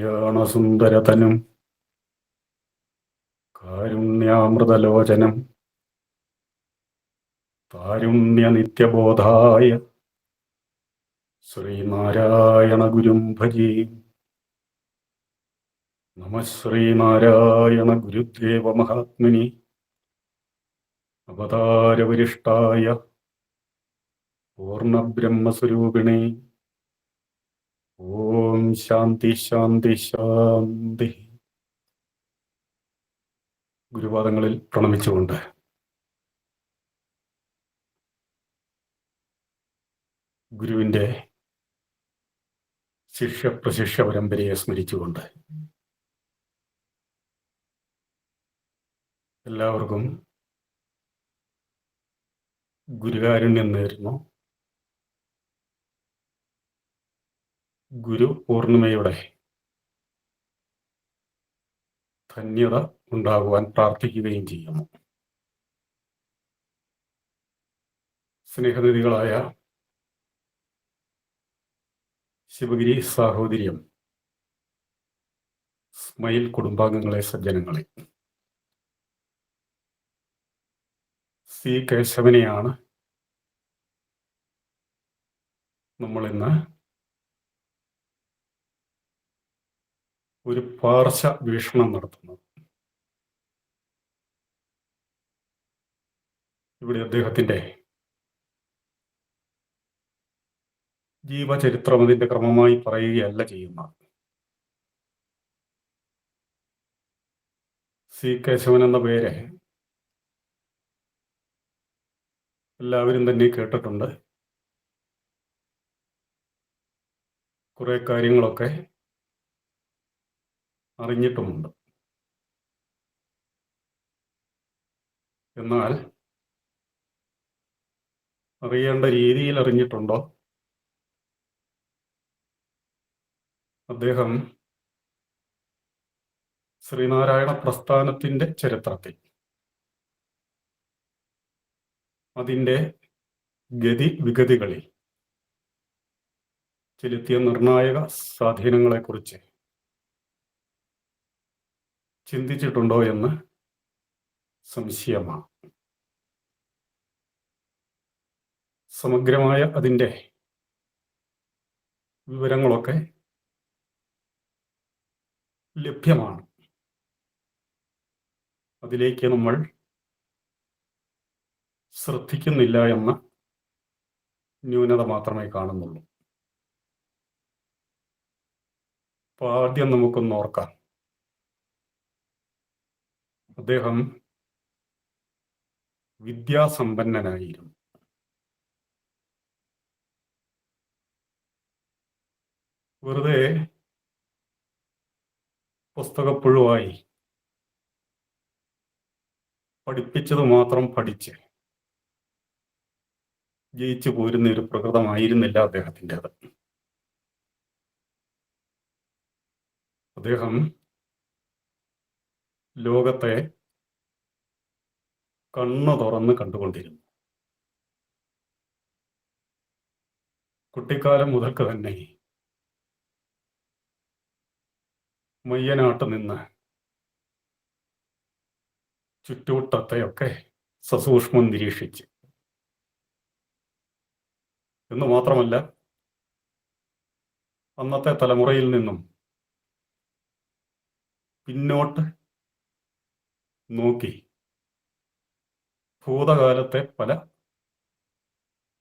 കല്യാണസുന്ദരതനും കാരുണ്യാമൃതലോചനം താരുണ്യനിത്യബോധായ ശ്രീനാരായണ ഗുരും ഭജേ. നമഃ ശ്രീനാരായണ ഗുരുദേവ മഹാത്മനി അവതാരവരിഷ്ഠായ പൂർണ്ണബ്രഹ്മസ്വരൂപിണേ. ഓം ശാന്തി ശാന്തി ശാന്തി. ഗുരുപാദങ്ങളിൽ പ്രണമിച്ചുകൊണ്ട് ഗുരുവിൻ്റെ ശിഷ്യപ്രശിഷ്യ പരമ്പരയെ സ്മരിച്ചുകൊണ്ട് എല്ലാവർക്കും ഗുരുകാരുണ്യം നേരുന്നു. ഗുരു പൂർണിമയുടെ ധന്യത ഉണ്ടാകുവാൻ പ്രാർത്ഥിക്കുകയും ചെയ്യുന്നു. സ്നേഹനിധികളായ ശിവഗിരി സാഹോദര്യം സ്മൈൽ കുടുംബാംഗങ്ങളെ, സജ്ജനങ്ങളെ, സി കേശവനെയാണ് നമ്മളിന്ന് ഒരു പാർശ്വ വീക്ഷണം നടത്തുന്നത്. ഇവിടെ അദ്ദേഹത്തിൻ്റെ ജീവചരിത്രം അതിൻ്റെ ക്രമമായി പറയുകയല്ല ചെയ്യുന്നത്. സി കേശവൻ എന്ന പേര് എല്ലാവരും തന്നെ കേട്ടിട്ടുണ്ട്. കുറെ കാര്യങ്ങളൊക്കെ അറിഞ്ഞിട്ടുമുണ്ട്. എന്നാൽ അറിയേണ്ട രീതിയിൽ അറിഞ്ഞിട്ടുണ്ടോ? അദ്ദേഹം ശ്രീനാരായണ പ്രസ്ഥാനത്തിൻ്റെ ചരിത്രത്തിൽ അതിൻ്റെ ഗതി വിഗതികളിൽ ചെലുത്തിയ നിർണായക സ്വാധീനങ്ങളെക്കുറിച്ച് ചിന്തിച്ചിട്ടുണ്ടോ എന്ന് സംശയമാണ്. സമഗ്രമായ അതിൻ്റെ വിവരങ്ങളൊക്കെ ലഭ്യമാണ്. അതിലേക്ക് നമ്മൾ ശ്രദ്ധിക്കുന്നില്ല എന്ന ന്യൂനത മാത്രമേ കാണുന്നുള്ളൂ. അപ്പോൾ ആദ്യം നമുക്കൊന്ന് ഓർക്കാം, അദ്ദേഹം വിദ്യാസമ്പന്നനായിരുന്നു. വെറുതെ പുസ്തകപ്പുഴുവായി പഠിപ്പിച്ചത് മാത്രം പഠിച്ച് ജയിച്ചു പോരുന്ന ഒരു പ്രകൃതമായിരുന്നില്ല അദ്ദേഹത്തിൻ്റെത്. അദ്ദേഹം ലോകത്തെ കണ്ണു തുറന്ന് കണ്ടുകൊണ്ടിരുന്നു. കുട്ടിക്കാലം മുതൽക്ക് തന്നെ മയ്യനാട്ട് നിന്ന് ചുറ്റുവട്ടത്തെയൊക്കെ സസൂക്ഷ്മം നിരീക്ഷിച്ച്, എന്ന് മാത്രമല്ല അന്നത്തെ തലമുറയിൽ നിന്നും പിന്നോട്ട് നോക്കി ഭൂതകാലത്തെ പല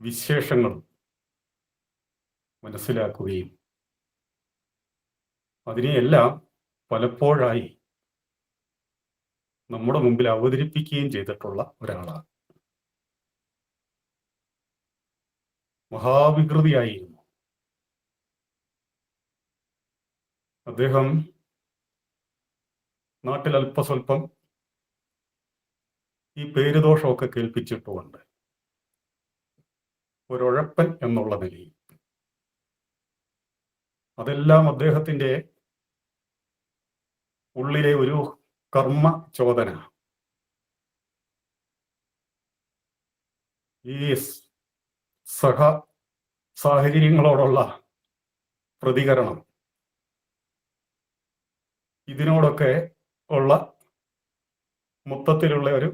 വിശേഷങ്ങളും മനസ്സിലാക്കുകയും അതിനെയെല്ലാം പലപ്പോഴായി നമ്മുടെ മുമ്പിൽ അവതരിപ്പിക്കുകയും ചെയ്തിട്ടുള്ള ഒരാളാണ്. മഹാവികൃതിയായിരുന്നു അദ്ദേഹം. നാട്ടിൽ അല്പസ്വല്പം ഈ പേരുദോഷമൊക്കെ കേൾപ്പിച്ചിട്ടുമുണ്ട്. ഒരുഴപ്പൻ എന്നുള്ള നിലയിൽ അതെല്ലാം അദ്ദേഹത്തിൻ്റെ ഉള്ളിലെ ഒരു കർമ്മ ചോദന, ഈ സാഹചര്യങ്ങളോടുള്ള പ്രതികരണം, ഇതിനോടൊക്കെ ഉള്ള മൊത്തത്തിലുള്ള ഒരു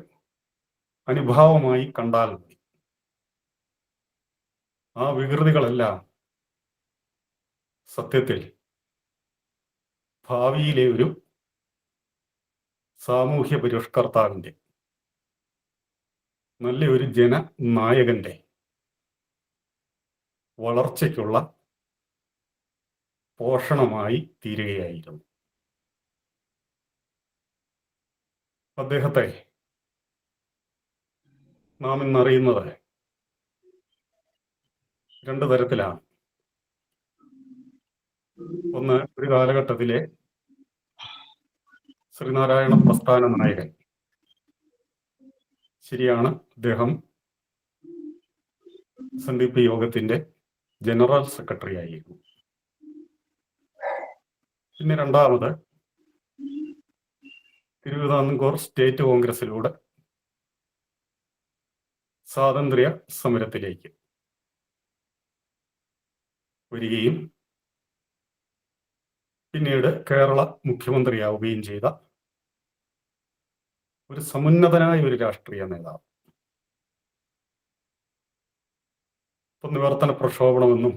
അനുഭാവമായി കണ്ടാൽ മതി. ആ വികൃതികളെല്ലാം സത്യത്തിൽ ഭാവിയിലെ ഒരു സാമൂഹ്യ പരിഷ്കർത്താവിൻ്റെ, നല്ലൊരു ജനനായകന്റെ വളർച്ചയ്ക്കുള്ള പോഷണമായി തീരുകയായിരുന്നു. അദ്ദേഹത്തെ നാം ഇന്നറിയുന്നത് രണ്ട് തരത്തിലാണ്. ഒന്ന്, ഒരു കാലഘട്ടത്തിലെ ശ്രീനാരായണ പ്രസ്ഥാന നായകൻ. ശരിയാണ്, അദ്ദേഹം SNDP യോഗത്തിന്റെ ജനറൽ സെക്രട്ടറി ആയിരുന്നു. പിന്നെ രണ്ടാമത്, തിരുവിതാംകൂർ സ്റ്റേറ്റ് കോൺഗ്രസിലൂടെ സ്വാതന്ത്ര്യ സമരത്തിലേക്ക് വരികയും പിന്നീട് കേരള മുഖ്യമന്ത്രിയാവുകയും ചെയ്ത ഒരു സമുന്നതനായ ഒരു രാഷ്ട്രീയ നേതാവ്. ഇപ്പം നിവർത്തന പ്രക്ഷോഭണമെന്നും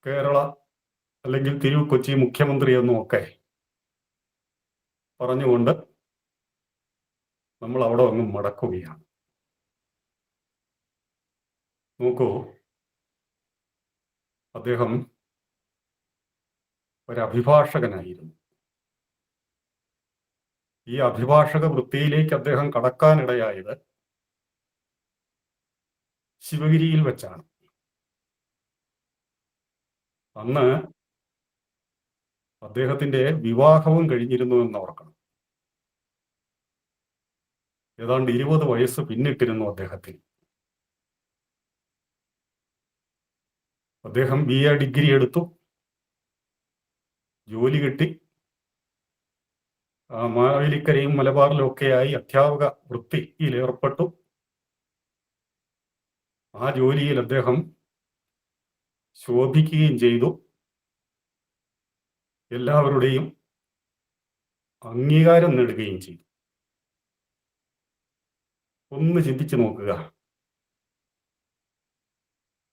കേരള അല്ലെങ്കിൽ കൊച്ചി മുഖ്യമന്ത്രി എന്നും ഒക്കെ പറഞ്ഞുകൊണ്ട് നമ്മൾ അവിടെ അങ്ങ് മടക്കുകയാണ്. നോക്കൂ, അദ്ദേഹം ഒരു അഭിഭാഷകനായിരുന്നു. ഈ അഭിഭാഷക വൃത്തിയിലേക്ക് അദ്ദേഹം കടക്കാനിടയായത് ശിവഗിരിയിൽ വെച്ചാണ്. അന്ന് അദ്ദേഹത്തിന്റെ വിവാഹവും കഴിഞ്ഞിരുന്നു എന്ന് ഓർക്കണം. ഏതാണ്ട് 20 വയസ്സ് പിന്നിട്ടിരുന്നു അദ്ദേഹത്തിന്. അദ്ദേഹം BA ഡിഗ്രി എടുത്തു, ജോലി കിട്ടി. മാവേലിക്കരയും മലബാറിലും ഒക്കെയായി അധ്യാപക വൃത്തിയിൽ ഏർപ്പെട്ടു. ആ ജോലിയിൽ അദ്ദേഹം ശോഭിക്കുകയും ചെയ്തു. എല്ലാവരുടെയും അംഗീകാരം നേടുകയും ചെയ്തു. ഒന്ന് ചിന്തിച്ചു നോക്കുക,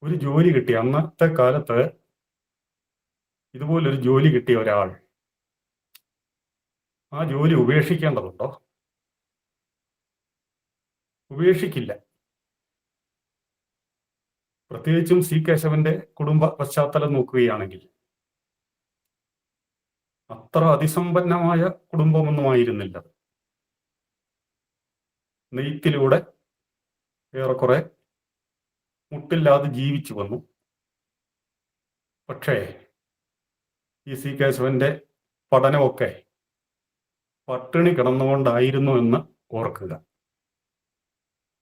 ഒരു ജോലി കിട്ടിയ, അന്നത്തെ കാലത്ത് ഇതുപോലൊരു ജോലി കിട്ടിയ ഒരാൾ ആ ജോലി ഉപേക്ഷിക്കേണ്ടതുണ്ടോ? ഉപേക്ഷിക്കില്ല. പ്രത്യേകിച്ചും C കേശവന്റെ കുടുംബ പശ്ചാത്തലം നോക്കുകയാണെങ്കിൽ അത്ര അതിസമ്പന്നമായ കുടുംബമൊന്നും ആയിരുന്നില്ല. നെയ്ത്തിലൂടെ ഏറെക്കുറെ മുട്ടില്ലാതെ ജീവിച്ചു വന്നു. പക്ഷേ ഈ C കേശവന്റെ പഠനമൊക്കെ പട്ടിണി കിടന്നുകൊണ്ടായിരുന്നു എന്ന് ഓർക്കുക.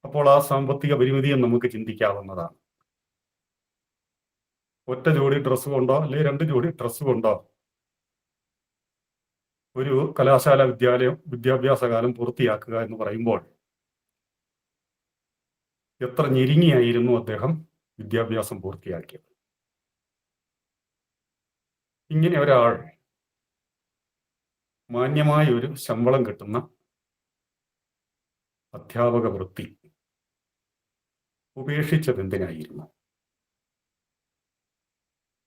അപ്പോൾ ആ സാമ്പത്തിക പരിമിതിയും നമുക്ക് ചിന്തിക്കാവുന്നതാണ്. ഒറ്റ ജോഡി ഡ്രസ്സ് കൊണ്ടോ അല്ലെങ്കിൽ 2 ജോഡി ഡ്രസ്സ് കൊണ്ടോ ഒരു കലാശാല വിദ്യാഭ്യാസകാലം പൂർത്തിയാക്കുക എന്ന് പറയുമ്പോൾ എത്ര ഞെരുങ്ങിയായിരുന്നു അദ്ദേഹം വിദ്യാഭ്യാസം പൂർത്തിയാക്കിയത്. ഇങ്ങനെ ഒരാൾ മാന്യമായ ഒരു ശമ്പളം കിട്ടുന്ന അധ്യാപക വൃത്തി ഉപേക്ഷിച്ചത് എന്തിനായിരുന്നു?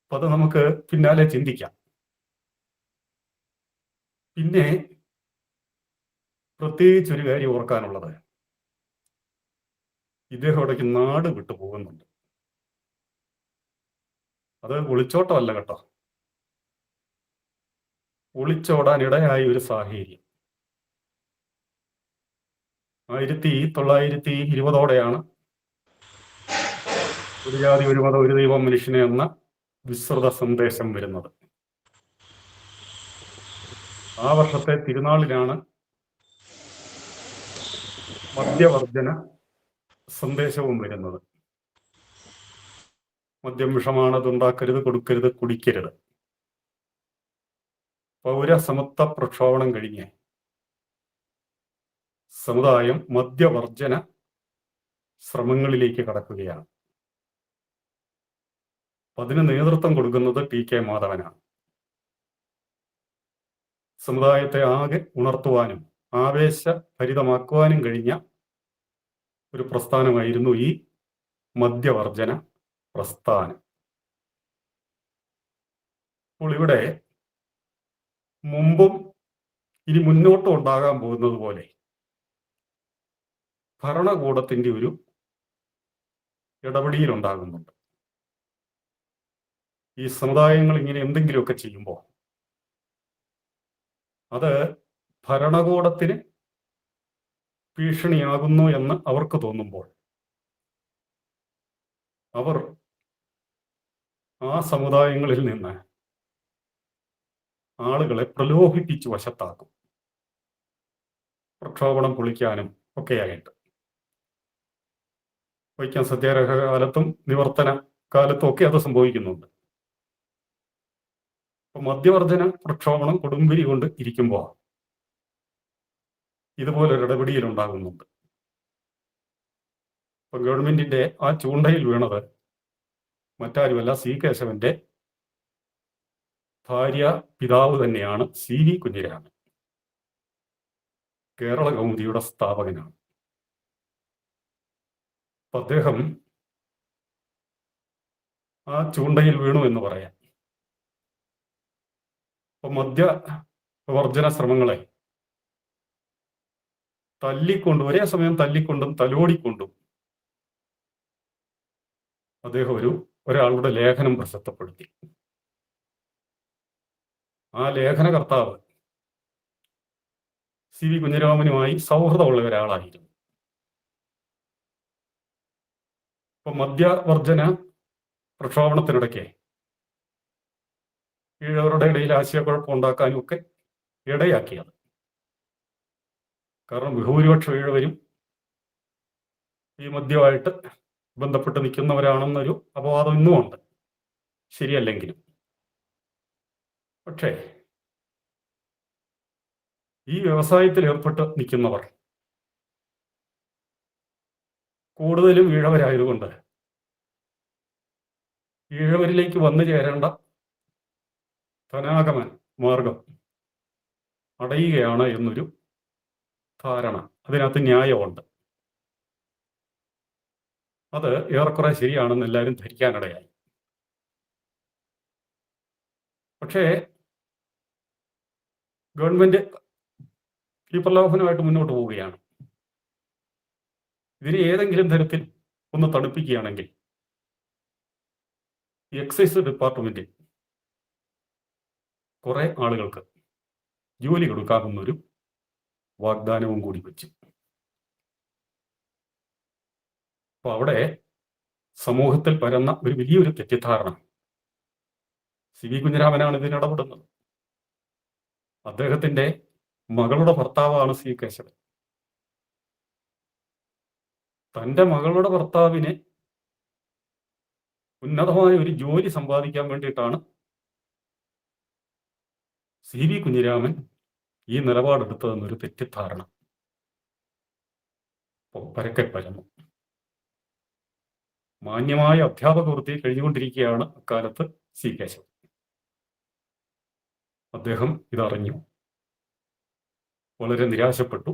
അപ്പൊ അത് നമുക്ക് പിന്നാലെ ചിന്തിക്കാം. പിന്നെ പ്രത്യേകിച്ച് ഒരു കാര്യം ഓർക്കാനുള്ളത്, ഇദ്ദേഹം ഇടയ്ക്ക് നാട് വിട്ടു പോകുന്നുണ്ട്. അത് ഒളിച്ചോട്ടമല്ല കേട്ടോ. ഒളിച്ചോടാൻ ഇടയായ ഒരു സാഹചര്യം 1920ഓടെയാണ് ഒരു ജാതി ഒരു മതം ഒരു ദൈവം മനുഷ്യനെ എന്ന വിസ്തൃത സന്ദേശം വരുന്നത്. ആ വർഷത്തെ തിരുനാളിലാണ് മദ്യവർജന സന്ദേശവും വരുന്നത്. മദ്യം വിഷമാണ്, അതുണ്ടാക്കരുത്, കൊടുക്കരുത്, കുടിക്കരുത്. പൗരസമത്വ പ്രക്ഷോഭണം കഴിഞ്ഞ് സമുദായം മദ്യവർജന ശ്രമങ്ങളിലേക്ക് കടക്കുകയാണ്. അതിന് നേതൃത്വം കൊടുക്കുന്നത് TK മാധവനാണ്. സമുദായത്തെ ആകെ ഉണർത്തുവാനും ആവേശഭരിതമാക്കുവാനും കഴിഞ്ഞ ഒരു പ്രസ്ഥാനമായിരുന്നു ഈ മദ്യവർജന പ്രസ്ഥാനം. അപ്പോൾ ഇവിടെ മുമ്പും ഇനി മുന്നോട്ടും ഉണ്ടാകാൻ പോകുന്നത് പോലെ ഭരണകൂടത്തിന്റെ ഒരു ഇടപെടലുണ്ടാകുന്നുണ്ട്. ഈ സമുദായങ്ങൾ ഇങ്ങനെ എന്തെങ്കിലുമൊക്കെ ചെയ്യുമ്പോൾ അത് ഭരണകൂടത്തിന് ഭീഷണിയാകുന്നു എന്ന് അവർക്ക് തോന്നുമ്പോൾ അവർ ആ സമുദായങ്ങളിൽ നിന്ന് ആളുകളെ പ്രലോഭിപ്പിച്ച് വശത്താക്കും, പ്രക്ഷോഭണം പൊളിക്കാനും ഒക്കെയായിട്ട്. വൈക്കം സത്യാഗ്രഹ കാലത്തും നിവർത്തന കാലത്തും ഒക്കെ അത് സംഭവിക്കുന്നുണ്ട്. അപ്പൊ മദ്യവർജന പ്രക്ഷോഭണം കൊടുമ്പിരി കൊണ്ട് ഇരിക്കുമ്പോൾ ഇതുപോലൊരു ഇടപെടലുണ്ടാകുന്നുണ്ട്. ഇപ്പൊ ഗവൺമെന്റിന്റെ ആ ചൂണ്ടയിൽ വീണത് മറ്റാരുമല്ല, സി കേശവന്റെ ഭാര്യ പിതാവ് തന്നെയാണ് സി വി കുഞ്ഞിരാമൻ. കേരള കൗമുദിയുടെ സ്ഥാപകനാണ്. അപ്പൊ അദ്ദേഹം ആ ചൂണ്ടയിൽ വീണു എന്ന് പറയാം. അപ്പൊ മദ്യവർജന ശ്രമങ്ങളെ ഒരേ സമയം തല്ലിക്കൊണ്ടും തലോടിക്കൊണ്ടും അദ്ദേഹം ഒരാളുടെ ലേഖനം പ്രസിദ്ധപ്പെടുത്തി. ആ ലേഖനകർത്താവ് സി വി കുഞ്ഞിരാമനുമായി സൗഹൃദമുള്ള ഒരാളായിരുന്നു. ഇപ്പൊ മദ്യവർജന പ്രക്ഷോഭണത്തിനിടയ്ക്ക് ഈഴവരുടെ ഇടയിൽ ആശയക്കുഴപ്പം ഉണ്ടാക്കാനും ഒക്കെ ഇടയാക്കിയത്. കാരണം ബഹുഭൂരിപക്ഷം ഈഴവരും ഈ മദ്യമായിട്ട് ബന്ധപ്പെട്ട് നിൽക്കുന്നവരാണെന്നൊരു അപവാദം ഇന്നുമുണ്ട്, ശരിയല്ലെങ്കിലും. പക്ഷേ ഈ വ്യവസായത്തിൽ ഏർപ്പെട്ട് നിൽക്കുന്നവർ കൂടുതലും ഈഴവരായതുകൊണ്ട് ഈഴവരിലേക്ക് വന്നു ചേരേണ്ട ധനാഗമന മാർഗം അടയുകയാണ് എന്നൊരു ധാരണ, അതിനകത്ത് ന്യായമുണ്ട്. അത് ഏറെക്കുറെ ശരിയാണെന്ന് എല്ലാവരും ധരിക്കാനിടയായി. പക്ഷേ ഗവൺമെന്റ് ഈ പ്രലോഭനമായിട്ട് മുന്നോട്ട് പോവുകയാണ്. ഇതിന് ഏതെങ്കിലും തരത്തിൽ ഒന്ന് തണുപ്പിക്കുകയാണെങ്കിൽ എക്സൈസ് ഡിപ്പാർട്ട്മെന്റ് കുറെ ആളുകൾക്ക് ജോലി കൊടുക്കാമെന്നൊരു വാഗ്ദാനവും കൂടി വെച്ചു. അപ്പൊ അവിടെ സമൂഹത്തിൽ പരന്ന ഒരു വലിയൊരു തെറ്റിദ്ധാരണ, സി വി കുഞ്ഞിരാമനാണ് ഇതിനിടപെടുന്നത്, അദ്ദേഹത്തിന്റെ മകളുടെ ഭർത്താവാണ് സി കേശവൻ. തന്റെ മകളുടെ ഭർത്താവിന് ഉന്നതമായ ഒരു ജോലി സമ്പാദിക്കാൻ വേണ്ടിയിട്ടാണ് സി വി കുഞ്ഞിരാമൻ ഈ നിലപാടെടുത്തതെന്നൊരു തെറ്റിദ്ധാരണ പരക്കെ പരന്നു. മാന്യമായ അധ്യാപക വൃത്തി കഴിഞ്ഞുകൊണ്ടിരിക്കുകയാണ് അക്കാലത്ത് സി കേശവൻ. അദ്ദേഹം ഇതറിഞ്ഞു, വളരെ നിരാശപ്പെട്ടു.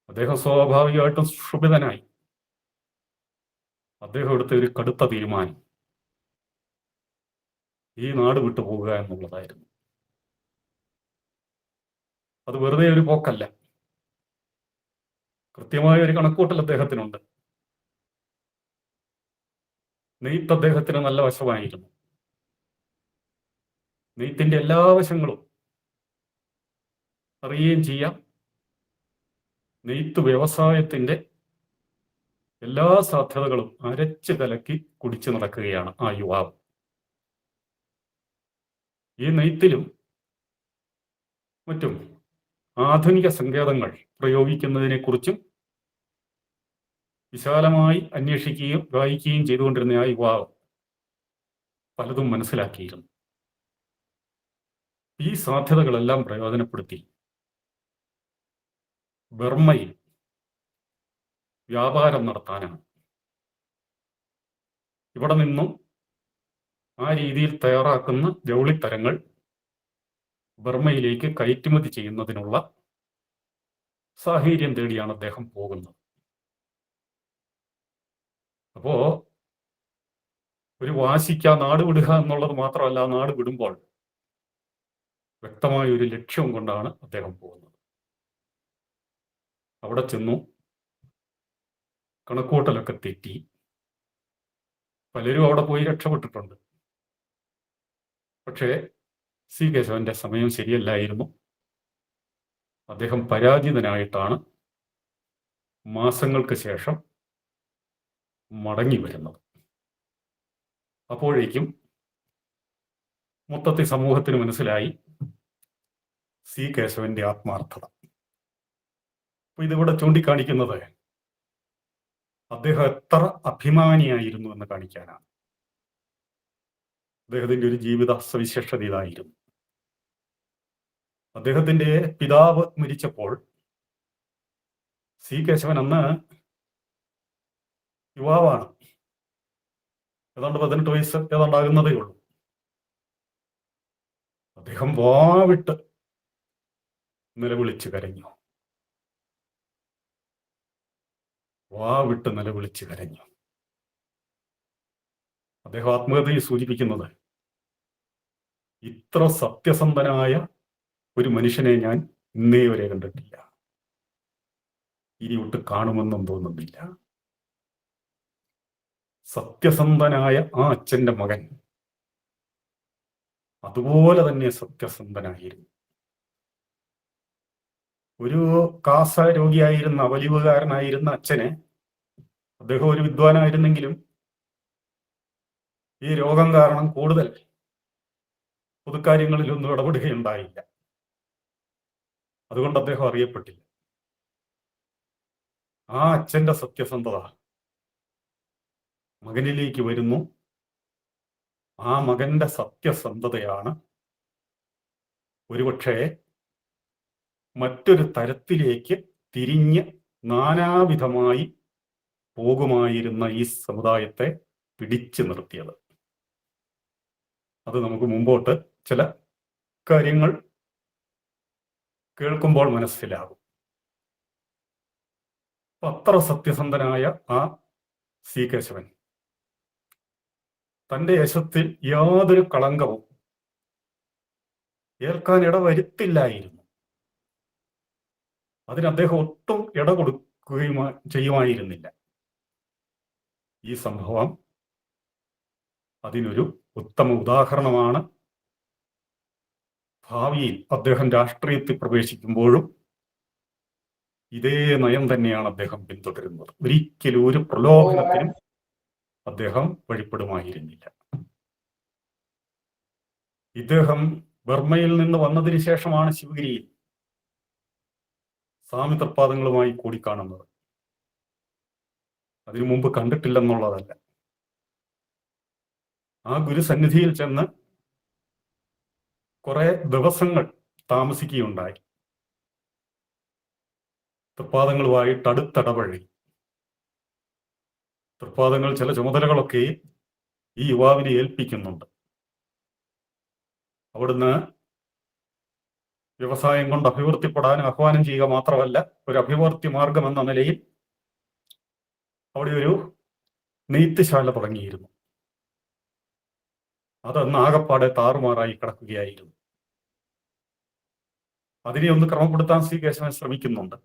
അദ്ദേഹം സ്വാഭാവികമായിട്ടും ക്ഷുഭിതനായി. അദ്ദേഹം എടുത്ത ഒരു കടുത്ത തീരുമാനം ഈ നാട് വിട്ടു പോവുക എന്നുള്ളതായിരുന്നു. അത് വെറുതെ ഒരു പോക്കല്ല, കൃത്യമായ ഒരു കണക്കൂട്ടൽ അദ്ദേഹത്തിനുണ്ട്. നെയ്ത്ത് അദ്ദേഹത്തിന് നല്ല വശമായിരുന്നു. നെയ്ത്തിന്റെ എല്ലാ വശങ്ങളും അറിയുകയും ചെയ്യാം. നെയ്ത്ത് വ്യവസായത്തിന്റെ എല്ലാ സാധ്യതകളും അരച്ച് കലക്കി കുടിച്ചു നടക്കുകയാണ് ആ യുവാവ്. ഈ നെയ്ത്തിലും മറ്റും ആധുനിക സങ്കേതങ്ങൾ പ്രയോഗിക്കുന്നതിനെ കുറിച്ചും വിശാലമായി അന്വേഷിക്കുകയും വായിക്കുകയും ചെയ്തുകൊണ്ടിരുന്ന ആ യുവാവ് പലതും മനസ്സിലാക്കിയിരുന്നു. ഈ സാധ്യതകളെല്ലാം പ്രയോജനപ്പെടുത്തി ബർമ്മയിൽ വ്യാപാരം നടത്താനാണ്. ഇവിടെ നിന്നും ആ രീതിയിൽ തയ്യാറാക്കുന്ന ജൗളിത്തരങ്ങൾ ബർമ്മയിലേക്ക് കയറ്റുമതി ചെയ്യുന്നതിനുള്ള സാഹചര്യം തേടിയാണ് അദ്ദേഹം പോകുന്നത്. അപ്പോ ഒരു വാശിക്ക് ആ നാട് വിടുക എന്നുള്ളത് മാത്രമല്ല, ആ നാട് വിടുമ്പോൾ വ്യക്തമായ ഒരു ലക്ഷ്യം കൊണ്ടാണ് അദ്ദേഹം പോകുന്നത്. അവിടെ ചെന്നു, കണക്കൂട്ടലൊക്കെ തെറ്റി. പലരും അവിടെ പോയി രക്ഷപ്പെട്ടിട്ടുണ്ട്. പക്ഷേ സി കേശവന്റെ സമയം ശരിയല്ലായിരുന്നു. അദ്ദേഹം പരാജിതനായിട്ടാണ് മാസങ്ങൾക്ക് ശേഷം മടങ്ങി വരുന്നത്. അപ്പോഴേക്കും മൊത്തത്തിൽ സമൂഹത്തിന് മനസ്സിലായി സി കേശവന്റെ ആത്മാർത്ഥത. അപ്പൊ ഇതിവിടെ ചൂണ്ടിക്കാണിക്കുന്നത് അദ്ദേഹം എത്ര അഭിമാനിയായിരുന്നു എന്ന് കാണിക്കാനാണ്. അദ്ദേഹത്തിന്റെ ഒരു ജീവിത സവിശേഷത ഇതായിരുന്നു. അദ്ദേഹത്തിന്റെ പിതാവ് മരിച്ചപ്പോൾ സി കേശവൻ അന്ന് യുവാവാണ്. ഏതാണ്ട് 18 വയസ്സ് ഏതാണ്ടാകുന്നതേ ഉള്ളൂ. അദ്ദേഹം വാവിട്ട് നിലവിളിച്ച് കരഞ്ഞു. വാവിട്ട് നിലവിളിച്ച് കരഞ്ഞു. അദ്ദേഹം ആത്മകഥയിൽ സൂചിപ്പിക്കുന്നത്, ഇത്ര സത്യസന്ധനായ ഒരു മനുഷ്യനെ ഞാൻ ഇന്നേ വരെ കണ്ടിട്ടില്ല, ഇനി ഒട്ട് കാണുമെന്നും തോന്നുന്നില്ല. സത്യസന്ധനായ ആ അച്ഛന്റെ മകൻ അതുപോലെ തന്നെ സത്യസന്ധനായിരുന്നു. ഒരു കാസ രോഗിയായിരുന്ന, വലിവുകാരനായിരുന്ന അച്ഛനെ, അദ്ദേഹം ഒരു വിദ്വാനായിരുന്നെങ്കിലും ഈ രോഗം കാരണം കൂടുതൽ പൊതുക്കാര്യങ്ങളിലൊന്നും ഇടപെടുകയുണ്ടായില്ല. അതുകൊണ്ട് അദ്ദേഹം അറിയപ്പെട്ടില്ല. ആ അച്ഛന്റെ സത്യസന്ധത മകനിലേക്ക് വരുന്നു. ആ മകന്റെ സത്യസന്ധതയാണ് ഒരുപക്ഷെ മറ്റൊരു തരത്തിലേക്ക് തിരിഞ്ഞ് നാനാവിധമായി പോകുമായിരുന്ന ഈ സമുദായത്തെ പിടിച്ചു നിർത്തിയത്. അത് നമുക്ക് മുമ്പോട്ട് ചില കാര്യങ്ങൾ കേൾക്കുമ്പോൾ മനസ്സിലാകും. അത്ര സത്യസന്ധനായ ആ സി കേശവൻ തന്റെ യശത്തിൽ യാതൊരു കളങ്കവും ഏൽക്കാൻ ഇടവരുത്തില്ലായിരുന്നു. അതിന് അദ്ദേഹം ഒട്ടും ഇട കൊടുക്കുകയും ചെയ്യുമായിരുന്നില്ല. ഈ സംഭവം അതിനൊരു ഉത്തമ ഉദാഹരണമാണ്. ഭാവിയിൽ അദ്ദേഹം രാഷ്ട്രീയത്തിൽ പ്രവേശിക്കുമ്പോഴും ഇതേ നയം തന്നെയാണ് അദ്ദേഹം പിന്തുടരുന്നത്. ഒരിക്കലും ഒരു പ്രലോഭനത്തിനും അദ്ദേഹം വഴിപ്പെടുമായിരുന്നില്ല. ഇദ്ദേഹം ബർമ്മയിൽ നിന്ന് വന്നതിന് ശേഷമാണ് ശിവഗിരിയിൽ സ്വാമി തൃപ്പാദങ്ങളുമായി കൂടിക്കാണുന്നത്. അതിനു മുമ്പ് കണ്ടിട്ടില്ലെന്നുള്ളതല്ല. ആ ഗുരുസന്നിധിയിൽ ചെന്ന് കുറെ ദിവസങ്ങൾ താമസിക്കുകയുണ്ടായി. തൃപ്പാദങ്ങളുമായിട്ട് അടുത്തിടപഴകി. തൃപ്പാദങ്ങൾ ചില ചുമതലകളൊക്കെ ഈ യുവാവിനെ ഏൽപ്പിക്കുന്നുണ്ട്. അവിടുന്ന് വ്യവസായം കൊണ്ട് അഭിവൃദ്ധിപ്പെടാൻ ആഹ്വാനം ചെയ്യുക മാത്രമല്ല, ഒരു അഭിവൃദ്ധി മാർഗം എന്ന നിലയിൽ അവിടെ ഒരു നെയ്ത്തുശാല തുടങ്ങിയിരുന്നു. അതന്ന് ആകപ്പാടെ താറുമാറായി കിടക്കുകയായിരുന്നു. അതിനെ ഒന്ന് ക്രമപ്പെടുത്താൻ സി കേശവൻ ശ്രമിക്കുന്നുണ്ട്.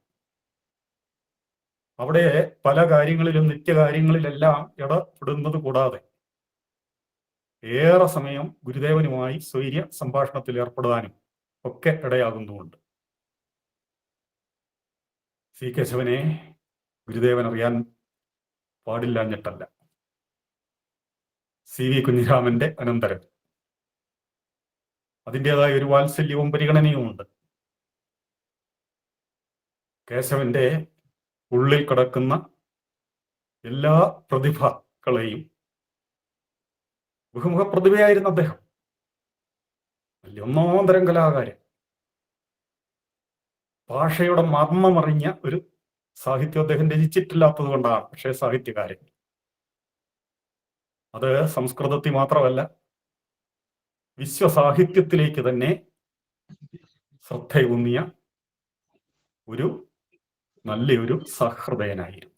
അവിടെ പല കാര്യങ്ങളിലും, നിത്യകാര്യങ്ങളിലെല്ലാം ഇടപെടുന്നത് കൂടാതെ ഏറെ സമയം ഗുരുദേവനുമായി സ്വൈര്യ സംഭാഷണത്തിൽ ഏർപ്പെടുവാനും ഒക്കെ ഇടയാകുന്നുമുണ്ട്. സി കേശവനെ ഗുരുദേവൻ അറിയാൻ പാടില്ലാഞ്ഞിട്ടല്ല. സി വി കുഞ്ഞിരാമന്റെ അനന്തരം അതിൻ്റെതായ ഒരു വാത്സല്യവും പരിഗണനയുമുണ്ട്. കേശവന്റെ ഉള്ളിൽ കിടക്കുന്ന എല്ലാ പ്രതിഭകളെയും, ബഹുമുഖ പ്രതിഭയായിരുന്ന അദ്ദേഹം, വലിയ ഒന്നാം തരം കലാകാരൻ, ഭാഷയുടെ മർമ്മമറിഞ്ഞ ഒരു സാഹിത്യം അദ്ദേഹം രചിച്ചിട്ടില്ലാത്തത് കൊണ്ടാണ്. പക്ഷേ സാഹിത്യകാരൻ, അത് സംസ്കൃതത്തിൽ മാത്രമല്ല വിശ്വസാഹിത്യത്തിലേക്ക് തന്നെ ശ്രദ്ധയൂന്നിയ ഒരു നല്ലൊരു സഹൃദയനായിരുന്നു,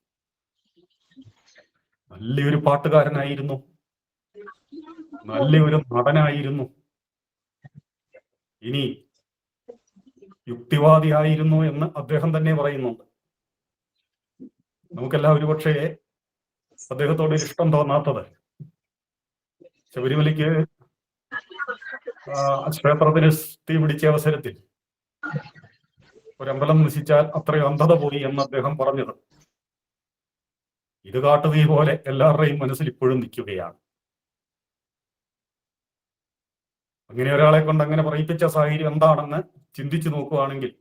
നല്ലൊരു പാട്ടുകാരനായിരുന്നു, നല്ലൊരു നടനായിരുന്നു, ഇനി യുക്തിവാദിയായിരുന്നു എന്ന് അദ്ദേഹം തന്നെ പറയുന്നുണ്ട്. നമുക്കെല്ലാം ഒരുപക്ഷെ അദ്ദേഹത്തോട് ഇഷ്ടം തോന്നാത്തത് ശബരിമലയ്ക്ക് ക്ഷേത്രത്തിന് തീ പിടിച്ച അവസരത്തിൽ ഒരമ്പലം നശിച്ചാൽ അത്രയും അന്ധത പോയി എന്ന് അദ്ദേഹം പറഞ്ഞത് ഇത് കാട്ടുതീ പോലെ എല്ലാവരുടെയും മനസ്സിൽ ഇപ്പോഴും നിൽക്കുകയാണ്. അങ്ങനെ ഒരാളെ കൊണ്ട് അങ്ങനെ പറയിപ്പിച്ച സാഹചര്യം എന്താണെന്ന് ചിന്തിച്ചു നോക്കുകയാണെങ്കിൽ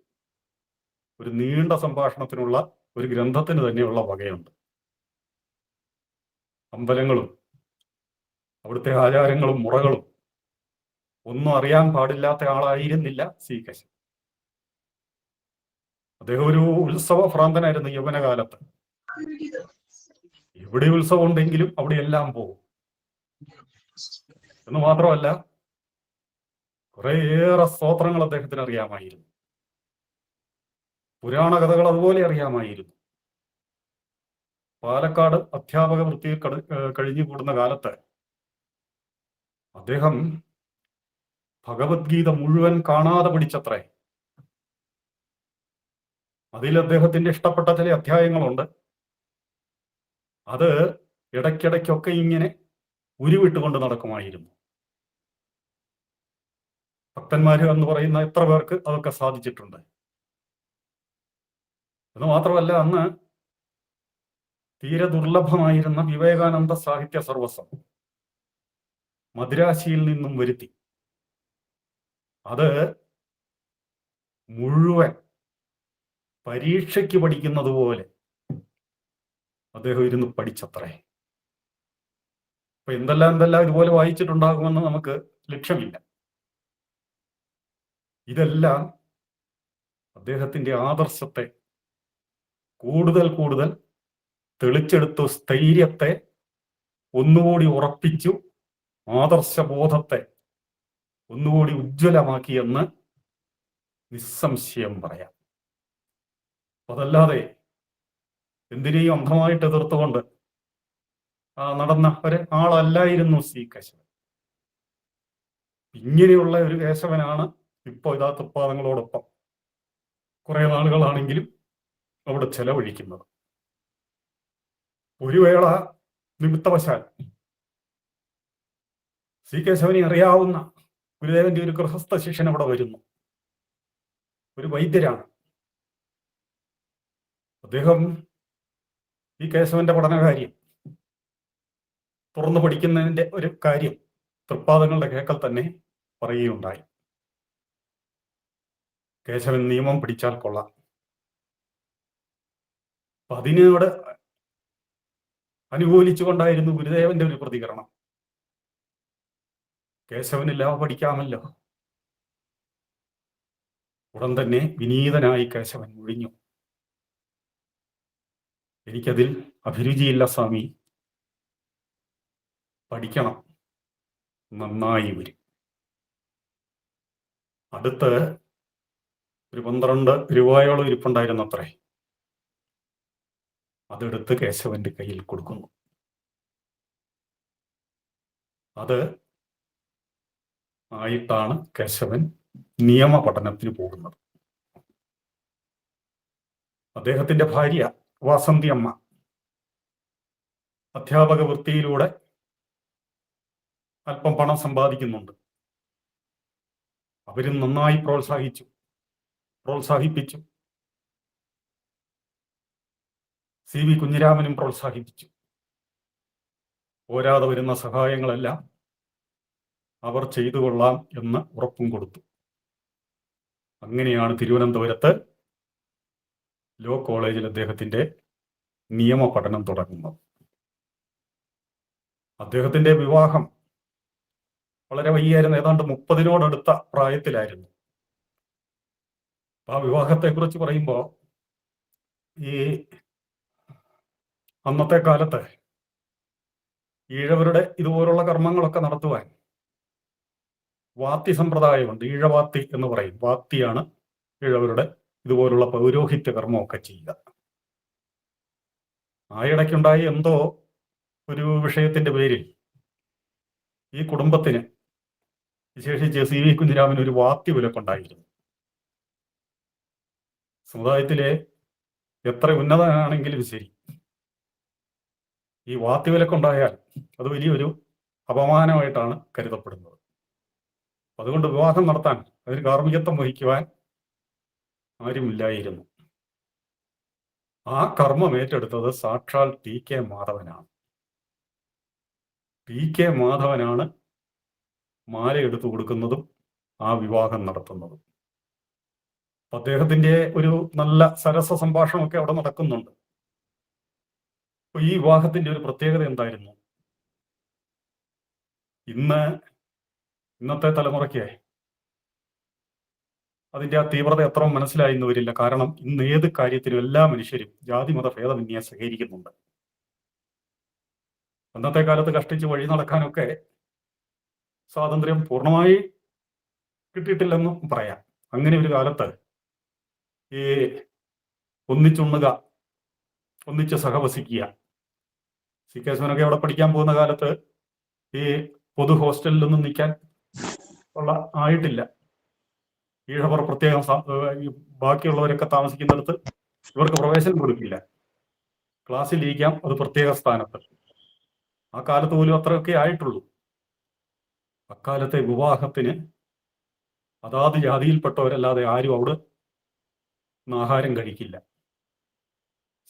ഒരു നീണ്ട സംഭാഷണത്തിനുള്ള ഒരു ഗ്രന്ഥത്തിന് തന്നെയുള്ള വകയുണ്ട്. അമ്പലങ്ങളും അവിടുത്തെ ആചാരങ്ങളും മുറകളും ഒന്നും അറിയാൻ പാടില്ലാത്ത ആളായിരുന്നില്ല സി കേശവൻ. അദ്ദേഹം ഒരു ഉത്സവ ഭ്രാന്തനായിരുന്നു യൗവനകാലത്ത്. എവിടെ ഉത്സവം ഉണ്ടെങ്കിലും അവിടെ എല്ലാം പോകും എന്ന് മാത്രമല്ല, കുറേയേറെ സ്തോത്രങ്ങൾ അദ്ദേഹത്തിന് അറിയാമായിരുന്നു, പുരാണ കഥകൾ അതുപോലെ അറിയാമായിരുന്നു. പാലക്കാട് അധ്യാപക വൃത്തിയിൽ കഴിഞ്ഞുകൂടുന്ന കാലത്ത് അദ്ദേഹം ഭഗവത്ഗീത മുഴുവൻ കാണാതെ പഠിച്ചത്രേ. അതിൽ അദ്ദേഹത്തിന്റെ ഇഷ്ടപ്പെട്ട ചില അധ്യായങ്ങളുണ്ട്. അത് ഇടയ്ക്കിടയ്ക്കൊക്കെ ഇങ്ങനെ ഉരുവിട്ടുകൊണ്ട് നടക്കുമായിരുന്നു. ഭക്തന്മാര് എന്ന് പറയുന്ന എത്ര പേർക്ക് അതൊക്കെ സാധിച്ചിട്ടുണ്ട്. എന്ന് മാത്രമല്ല, അന്ന് തീരെ ദുർലഭമായിരുന്ന വിവേകാനന്ദ സാഹിത്യ സർവസ്വം മദ്രാശിയിൽ നിന്നും വരുത്തി അത് മുഴുവൻ പരീക്ഷയ്ക്ക് പഠിക്കുന്നത് പോലെ അദ്ദേഹം ഇരുന്ന് പഠിച്ചത്രേ. അപ്പൊ എന്തെല്ലാം ഇതുപോലെ വായിച്ചിട്ടുണ്ടാകുമെന്ന് നമുക്ക് ലക്ഷ്യമില്ല. ഇതെല്ലാം അദ്ദേഹത്തിന്റെ ആദർശത്തെ കൂടുതൽ തെളിച്ചെടുത്തു, സ്ഥൈര്യത്തെ ഒന്നുകൂടി ഉറപ്പിച്ചു, ആദർശബോധത്തെ ഒന്നുകൂടി ഉജ്ജ്വലമാക്കിയെന്ന് നിസ്സംശയം പറയാം. അതല്ലാതെ എന്തിനേയും അന്ധമായിട്ട് എതിർത്തുകൊണ്ട് നടന്ന ഒരാളല്ലായിരുന്നു സി കേശവൻ. ഇങ്ങനെയുള്ള ഒരു കേശവനാണ് ഇപ്പോൾ ഇതാ തൃപ്പാദങ്ങളോടൊപ്പം കുറെ നാളുകളാണെങ്കിലും അവിടെ ചെലവഴിക്കുന്നത്. ഒരു വേള നിമിത്തവശാൽ സി കേശവനെ അറിയാവുന്ന ഗുരുദേവന്റെ ഒരു ഗൃഹസ്ഥ ശിഷ്യൻ അവിടെ വരുന്നു. ഒരു വൈദ്യരാണ് അദ്ദേഹം. ഈ കേശവന്റെ പഠനകാര്യം തുറന്നു പഠിക്കുന്നതിന്റെ ഒരു കാര്യം തൃപ്പാദങ്ങളുടെ കേക്കൽ തന്നെ പറയുകയുണ്ടായി. കേശവൻ നിയമം പഠിച്ചാൽ കൊള്ളാം. അപ്പൊ അതിനോട് അനുകൂലിച്ചുകൊണ്ടായിരുന്നു ഗുരുദേവന്റെ ഒരു പ്രതികരണം. കേശവനില്ല പഠിക്കാമല്ലോ. ഉടൻ തന്നെ വിനീതനായി കേശവൻ ഒഴിഞ്ഞു. എനിക്കതിൽ അഭിരുചിയില്ല സ്വാമി, പഠിക്കണം, നന്നായി വരും. അടുത്ത് ഒരു 12 രൂപയോളം ഇരിപ്പുണ്ടായിരുന്നു അത്രേ. അതെടുത്ത് കേശവന്റെ കയ്യിൽ കൊടുക്കുന്നു. അത് ആയിട്ടാണ് കേശവൻ നിയമ പഠനത്തിന് പോകുന്നത്. അദ്ദേഹത്തിന്റെ ഭാര്യ വാസന്തി അമ്മ അധ്യാപക വൃത്തിയിലൂടെ അല്പം പണം സമ്പാദിക്കുന്നുണ്ട്. അവരും നന്നായി പ്രോത്സാഹിപ്പിച്ചു. സി വി കുഞ്ഞിരാമനും പ്രോത്സാഹിപ്പിച്ചു. പോരാതെ വരുന്ന സഹായങ്ങളെല്ലാം അവർ ചെയ്തു കൊള്ളാം എന്ന് ഉറപ്പും കൊടുത്തു. അങ്ങനെയാണ് തിരുവനന്തപുരത്ത് ലോ കോളേജിൽ അദ്ദേഹത്തിന്റെ നിയമ പഠനം തുടങ്ങുന്നത്. അദ്ദേഹത്തിന്റെ വിവാഹം വളരെ വൈകിയായിരുന്നു, ഏതാണ്ട് 30-നോടടുത്ത പ്രായത്തിലായിരുന്നു. ആ വിവാഹത്തെക്കുറിച്ച് പറയുമ്പോൾ ഈ അന്നത്തെ കാലത്ത് ഈഴവരുടെ ഇതുപോലുള്ള കർമ്മങ്ങളൊക്കെ നടത്തുവാൻ വാത്തി സമ്പ്രദായമുണ്ട്. ഈഴവാത്തി എന്ന് പറയും. വാത്തിയാണ് ഈഴവരുടെ ഇതുപോലുള്ള പൗരോഹിത്യ കർമ്മമൊക്കെ ചെയ്യുക. ആ ഇടയ്ക്കുണ്ടായി എന്തോ ഒരു വിഷയത്തിന്റെ പേരിൽ ഈ കുടുംബത്തിന്, വിശേഷിച്ച് സി വി കുഞ്ഞിരാമന്, ഒരു വാത്തി വിലക്കുണ്ടായിരുന്നു. സമുദായത്തിലെ എത്ര ഉന്നതനാണെങ്കിലും ശരി, ഈ വാത്തി വിലക്കുണ്ടായാൽ അത് വലിയൊരു അപമാനമായിട്ടാണ് കരുതപ്പെടുന്നത്. അതുകൊണ്ട് വിവാഹം നടത്താൻ, അതിന് കാർമ്മികത്വം വഹിക്കുവാൻ ആരുമില്ലായിരുന്നു. ആ കർമ്മം ഏറ്റെടുത്തത് സാക്ഷാൽ ടി കെ മാധവനാണ്. ടി കെ മാധവനാണ് മാല എടുത്തു കൊടുക്കുന്നതും ആ വിവാഹം നടത്തുന്നതും. അദ്ദേഹത്തിന്റെ ഒരു നല്ല സരസ സംഭാഷണമൊക്കെ അവിടെ നടക്കുന്നുണ്ട്. അപ്പൊ ഈ വിവാഹത്തിന്റെ ഒരു പ്രത്യേകത എന്തായിരുന്നു? ഇന്നത്തെ തലമുറയ്ക്ക് അതിന്റെ ആ തീവ്രത എത്ര മനസ്സിലായെന്ന് വരില്ല. കാരണം ഇന്ന് ഏത് കാര്യത്തിനും എല്ലാ മനുഷ്യരും ജാതിമത ഭേദമന്യേ സഹകരിക്കുന്നുണ്ട്. അന്നത്തെ കാലത്ത് കഷ്ടിച്ച് വഴി നടക്കാനൊക്കെ സ്വാതന്ത്ര്യം പൂർണ്ണമായി കിട്ടിയിട്ടില്ലെന്നും പറയാം. അങ്ങനെ ഒരു കാലത്ത് ഈ ഒന്നിച്ചുണ്ണുക, ഒന്നിച്ച് സഹവസിക്കുക, സി കെ എസ് അവിടെ പഠിക്കാൻ പോകുന്ന കാലത്ത് ഈ പൊതു ഹോസ്റ്റലിലൊന്നും നിൽക്കാൻ ഉള്ള ആയിട്ടില്ല. ഈഴവർ പ്രത്യേകം, ബാക്കിയുള്ളവരൊക്കെ താമസിക്കുന്നിടത്ത് ഇവർക്ക് പ്രവേശനം കൊടുക്കില്ല. ക്ലാസ്സിലിരിക്കാം, അത് പ്രത്യേക സ്ഥാനത്ത്. ആ കാലത്ത് പോലും അത്രയൊക്കെ ആയിട്ടുള്ളൂ. അക്കാലത്തെ വിവാഹത്തിന് അതാത് ജാതിയിൽപ്പെട്ടവരല്ലാതെ ആരും അവിടെ ആഹാരം കഴിക്കില്ല.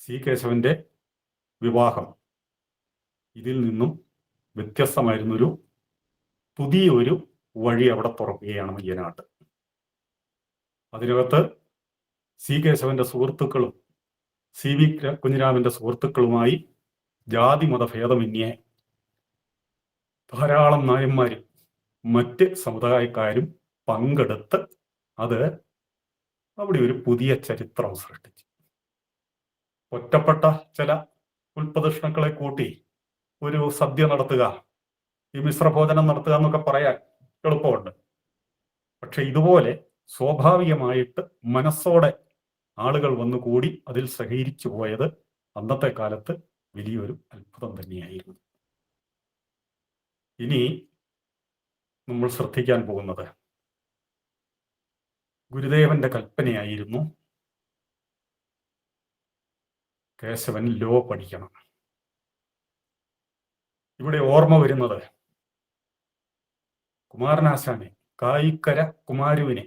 സി കേശവന്റെ വിവാഹം ഇതിൽ നിന്നും വ്യത്യസ്തമായിരുന്നൊരു പുതിയൊരു വഴി അവിടെ തുറക്കുകയാണ് മയ്യനാട്ട്. അതിനകത്ത് സി കേശവന്റെ സുഹൃത്തുക്കളും സി വി കുഞ്ഞിരാമന്റെ സുഹൃത്തുക്കളുമായി ജാതിമത ഭേദമന്യേ ധാരാളം നായന്മാരും മറ്റ് സമുദായക്കാരും പങ്കെടുത്ത് അത് അവിടെ ഒരു പുതിയ ചരിത്രം സൃഷ്ടിച്ചു. ഒറ്റപ്പെട്ട ചില ഉൽപ്പതിഷ്ണുക്കളെ കൂട്ടി ഒരു സദ്യ നടത്തുക, ഈ മിശ്രഭോജനം നടത്തുക എന്നൊക്കെ പറയാൻ എളുപ്പമുണ്ട്. പക്ഷെ ഇതുപോലെ സ്വാഭാവികമായിട്ട് മനസ്സോടെ ആളുകൾ വന്നുകൂടി അതിൽ സഹകരിച്ചു പോയത് അന്നത്തെ കാലത്ത് വലിയൊരു അത്ഭുതം തന്നെയായിരുന്നു. ഇനി നമ്മൾ ശ്രദ്ധിക്കാൻ പോകുന്നത് ഗുരുദേവന്റെ കൽപ്പനയായിരുന്നു കേശവൻ ലോ പഠിക്കണം. ഇവിടെ ഓർമ്മ വരുന്നത് കുമാരനാശാനെ, കായിക്കര കുമാരുവിനെ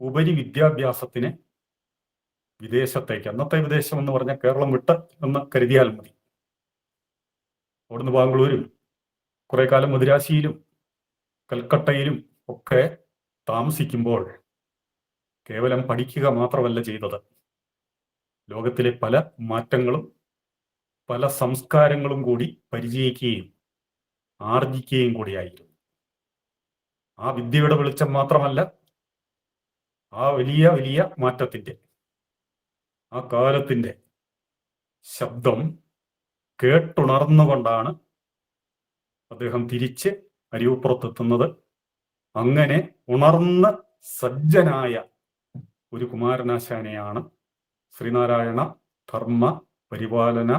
ഉപരി വിദ്യാഭ്യാസത്തിന് വിദേശത്തേക്ക്, അന്നത്തെ വിദേശം എന്ന് പറഞ്ഞാൽ കേരളം വിട്ട് എന്ന് കരുതിയാൽ മതി, അവിടുന്ന് ബാംഗ്ലൂരും കുറെ കാലം മദുരാശിയിലും കൽക്കട്ടയിലും ഒക്കെ താമസിക്കുമ്പോൾ കേവലം പഠിക്കുക മാത്രമല്ല ചെയ്തത്, ലോകത്തിലെ പല മാറ്റങ്ങളും പല സംസ്കാരങ്ങളും കൂടി പരിചയിക്കുകയും ആർജിക്കുകയും കൂടിയായിരുന്നു. ആ വിദ്യയുടെ വെളിച്ചം മാത്രമല്ല, ആ വലിയ വലിയ മാറ്റത്തിന്റെ, ആ കാലത്തിന്റെ ശബ്ദം കേട്ടുണർന്നുകൊണ്ടാണ് അദ്ദേഹം തിരിച്ച് അരിവുപ്പുറത്തെത്തുന്നത്. അങ്ങനെ ഉണർന്ന് സജ്ജനായ ഒരു കുമാരനാശാനെയാണ് ശ്രീനാരായണ ധർമ്മ പരിപാലന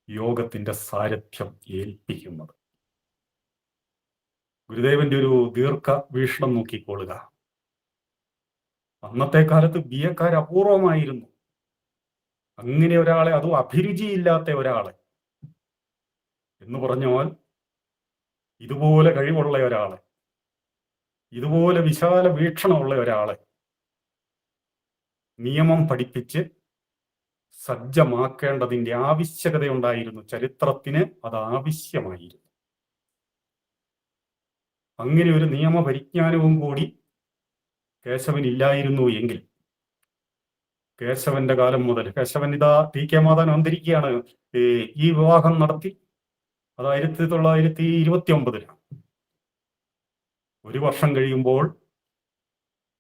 യോഗത്തിന്റെ സാരഥ്യം ഏൽപ്പിക്കുന്നത്. ഗുരുദേവന്റെ ഒരു ദീർഘവീക്ഷണം നോക്കിക്കൊള്ളുക. അന്നത്തെ കാലത്ത് ബി എക്കാർ അപൂർവമായിരുന്നു. അങ്ങനെ ഒരാളെ, അതും അഭിരുചിയില്ലാത്ത ഒരാളെ എന്ന് പറഞ്ഞാൽ, ഇതുപോലെ കഴിവുള്ള ഒരാളെ, ഇതുപോലെ വിശാല വീക്ഷണമുള്ള ഒരാളെ നിയമം പഠിപ്പിച്ച് സജ്ജമാക്കേണ്ടതിന്റെ ആവശ്യകതയുണ്ടായിരുന്നു. ചരിത്രത്തിന് അത് ആവശ്യമായിരുന്നു. അങ്ങനെ ഒരു നിയമപരിജ്ഞാനവും കൂടി കേശവനില്ലായിരുന്നു എങ്കിൽ, കേശവന്റെ കാലം മുതൽ, കേശവൻ ഇതാ ടി കെ മാധവൻ വന്നിരിക്കുകയാണ്. ഈ വിവാഹം നടത്തി, അത് 1929 ഒരു വർഷം കഴിയുമ്പോൾ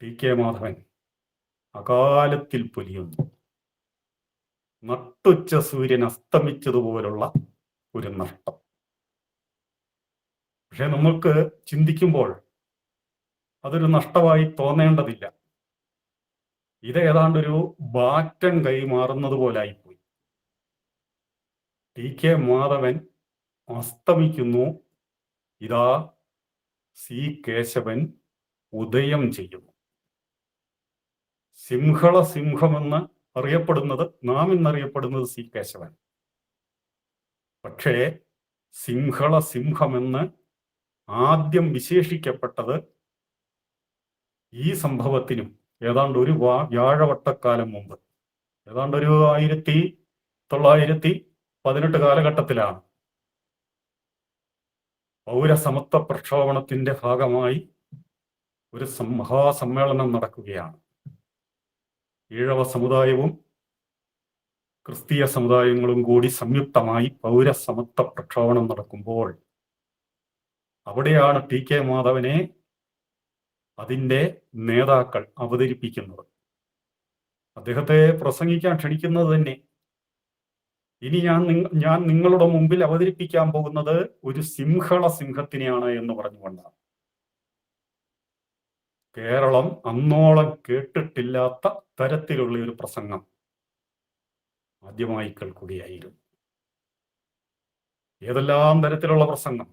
ടി കെ മാധവൻ അകാലത്തിൽ പൊലിയുന്നു. നട്ടുച്ച സൂര്യൻ അസ്തമിച്ചതുപോലുള്ള ഒരു നഷ്ടം. പക്ഷെ നമുക്ക് ചിന്തിക്കുമ്പോൾ അതൊരു നഷ്ടമായി തോന്നേണ്ടതില്ല. ഇത് ഏതാണ്ടൊരു ബാറ്റൻ കൈമാറുന്നത് പോലായിപ്പോയി. ടി കെ മാധവൻ അസ്തമിക്കുന്നു, ഇതാ സി കേശവൻ ഉദയം ചെയ്യുന്നു. സിംഹള സിംഹമെന്ന് അറിയപ്പെടുന്നത്, നാം ഇന്നറിയപ്പെടുന്നത് സി കേശവൻ. പക്ഷേ സിംഹള സിംഹമെന്ന് ആദ്യം വിശേഷിക്കപ്പെട്ടത് ഈ സംഭവത്തിനും ഏതാണ്ട് ഒരു വ്യാഴവട്ടക്കാലം മുമ്പ്, ഏതാണ്ട് ഒരു 1918 കാലഘട്ടത്തിലാണ്. പൗരസമത്വ പ്രക്ഷോഭണത്തിന്റെ ഭാഗമായി ഒരു മഹാസമ്മേളനം നടക്കുകയാണ്. ഈഴവ സമുദായവും ക്രിസ്തീയ സമുദായങ്ങളും കൂടി സംയുക്തമായി പൗരസമത്വ പ്രക്ഷോഭണം നടക്കുമ്പോൾ അവിടെയാണ് ടി കെ മാധവനെ അതിൻ്റെ നേതാക്കൾ അവതരിപ്പിക്കുന്നത്. അദ്ദേഹത്തെ പ്രസംഗിക്കാൻ ക്ഷണിക്കുന്നത് തന്നെ, ഇനി ഞാൻ നിങ്ങളുടെ മുമ്പിൽ അവതരിപ്പിക്കാൻ പോകുന്നത് ഒരു സിംഹള സിംഹത്തിനെയാണ് എന്ന് പറഞ്ഞുകൊണ്ടാണ്. കേരളം അന്നോളം കേട്ടിട്ടില്ലാത്ത തരത്തിലുള്ള ഒരു പ്രസംഗം ആദ്യമായി കേൾക്കുകയായിരുന്നു. ഏതെല്ലാം തരത്തിലുള്ള പ്രസംഗം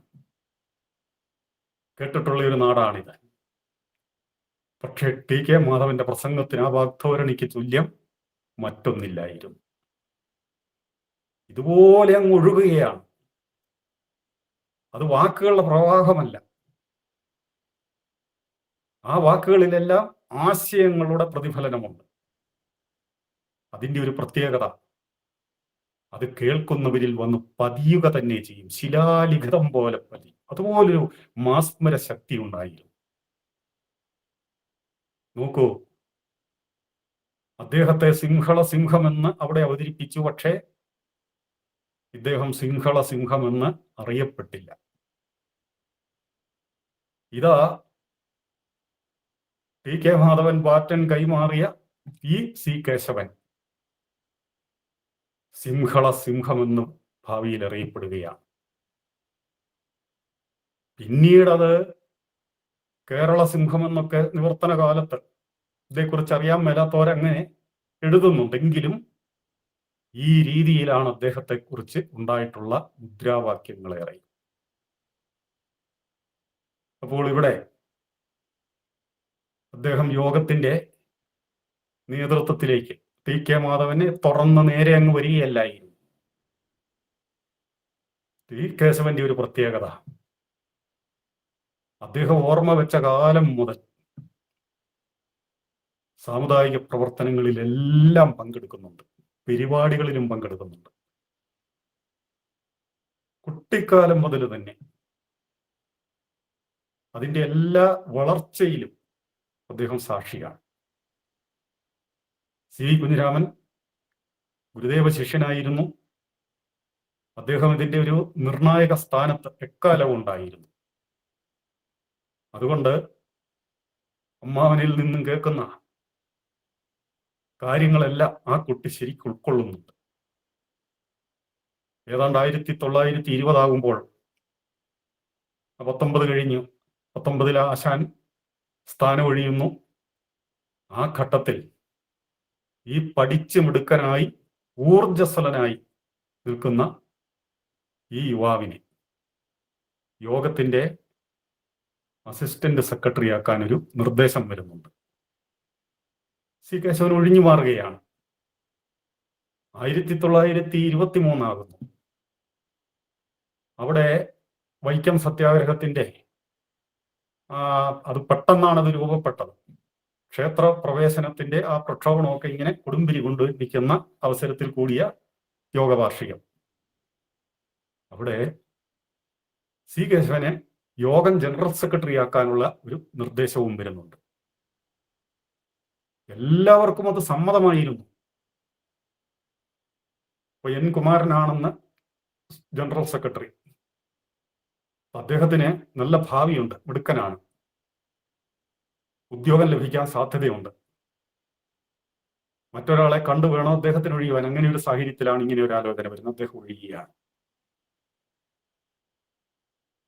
കേട്ടിട്ടുള്ള ഒരു നാടാണിത്. പക്ഷെ ടി കെ മാധവന്റെ പ്രസംഗത്തിന് ആ വാഗ്ധോരണിക്ക് തുല്യം മറ്റൊന്നില്ലായിരുന്നു. ഇതുപോലെ അങ്ങ് ഒഴുകുകയാണ്. അത് വാക്കുകളുടെ പ്രവാഹമല്ല, ആ വാക്കുകളിലെല്ലാം ആശയങ്ങളുടെ പ്രതിഫലനമുണ്ട്. അതിൻ്റെ ഒരു പ്രത്യേകത, അത് കേൾക്കുന്നവരിൽ വന്ന് പതിയുക തന്നെ ചെയ്യും. ശിലാലിഖിതം പോലെ പതി, അതുപോലൊരു മാസ്മര ശക്തി ഉണ്ടായിരുന്നു. നോക്കൂ, അദ്ദേഹത്തെ സിംഹള സിംഹമെന്ന് അവിടെ അവതരിപ്പിച്ചു. പക്ഷേ ഇദ്ദേഹം സിംഹള സിംഹമെന്ന് അറിയപ്പെട്ടില്ല. ഇതാ ടി കെ മാധവൻ ബാറ്റൻ കൈമാറിയ ഈ സി കേശവൻ സിംഹള സിംഹമെന്ന് ഭാവിയിൽ അറിയപ്പെടുകയാണ്. പിന്നീടത് കേരള സിംഹമെന്നൊക്കെ നിവർത്തന കാലത്ത് ഇതേക്കുറിച്ച് അറിയാൻ മേലാത്തവരങ്ങനെ എഴുതുന്നുണ്ടെങ്കിലും ഈ രീതിയിലാണ് അദ്ദേഹത്തെക്കുറിച്ച് ഉണ്ടായിട്ടുള്ള മുദ്രാവാക്യങ്ങളേറെ. അപ്പോൾ ഇവിടെ അദ്ദേഹം യോഗത്തിന്റെ നേതൃത്വത്തിലേക്ക് ടി കെ മാധവനെ തുറന്ന് നേരെ അങ്ങ് വരികയല്ലായിരുന്നു. ടി കേശവന്റെ ഒരു പ്രത്യേകത, അദ്ദേഹം ഓർമ്മ വെച്ച കാലം മുതൽ സാമുദായിക പ്രവർത്തനങ്ങളിലെല്ലാം പങ്കെടുക്കുന്നുണ്ട്, പരിപാടികളിലും പങ്കെടുക്കുന്നുണ്ട്. കുട്ടിക്കാലം മുതൽ തന്നെ അതിൻ്റെ എല്ലാ വളർച്ചയിലും അദ്ദേഹം സാക്ഷിയാണ്. സി കുഞ്ഞിരാമൻ ഗുരുദേവ ശിഷ്യനായിരുന്നു. അദ്ദേഹം ഇതിൻ്റെ ഒരു നിർണായക സ്ഥാനത്ത് എക്കാലവും ഉണ്ടായിരുന്നു. അതുകൊണ്ട് അമ്മാവനിൽ നിന്നും കേൾക്കുന്ന കാര്യങ്ങളെല്ലാം ആ കുട്ടി ശരിക്കും ഉൾക്കൊള്ളുന്നുണ്ട്. ഏതാണ്ട് 1920 ആകുമ്പോൾ 19 കഴിഞ്ഞു, 19 ആശാൻ സ്ഥാനം ഒഴിയുന്നു. ആ ഘട്ടത്തിൽ ഈ പഠിച്ചു മിടുക്കനായി ഊർജസ്വലനായി നിൽക്കുന്ന ഈ യുവാവിനെ യോഗത്തിന്റെ അസിസ്റ്റന്റ് സെക്രട്ടറി ആക്കാൻ ഒരു നിർദ്ദേശം വരുന്നുണ്ട്. സി കേശവൻ ഒഴിഞ്ഞു മാറുകയാണ്. 1923 ആകുന്നു. അവിടെ വൈക്കം സത്യാഗ്രഹത്തിന്റെ അത് പെട്ടെന്നാണ് അത് രൂപപ്പെട്ടത്. ക്ഷേത്ര പ്രവേശനത്തിന്റെ ആ പ്രക്ഷോഭണമൊക്കെ ഇങ്ങനെ കൊടുമ്പിരി കൊണ്ട് നിൽക്കുന്ന അവസരത്തിൽ കൂടിയ യോഗവാർഷികം. അവിടെ സി കേശവനെ യോഗം ജനറൽ സെക്രട്ടറി ആക്കാനുള്ള ഒരു നിർദ്ദേശവും വരുന്നുണ്ട്. എല്ലാവർക്കും അത് സമ്മതമായിരുന്നു. എൻ കുമാരനാണെന്ന് ജനറൽ സെക്രട്ടറി. അദ്ദേഹത്തിന് നല്ല ഭാവിയുണ്ട്, മിടുക്കനാണ്, ഉദ്യോഗം ലഭിക്കാൻ സാധ്യതയുണ്ട്. മറ്റൊരാളെ കണ്ടു വേണോ അദ്ദേഹത്തിന് ഒഴിയുവാൻ. അങ്ങനെ ഒരു സാഹചര്യത്തിലാണ് ഇങ്ങനെ ഒരു ആലോചന വരുന്നത്. അദ്ദേഹം ഒഴിയുകയാണ്.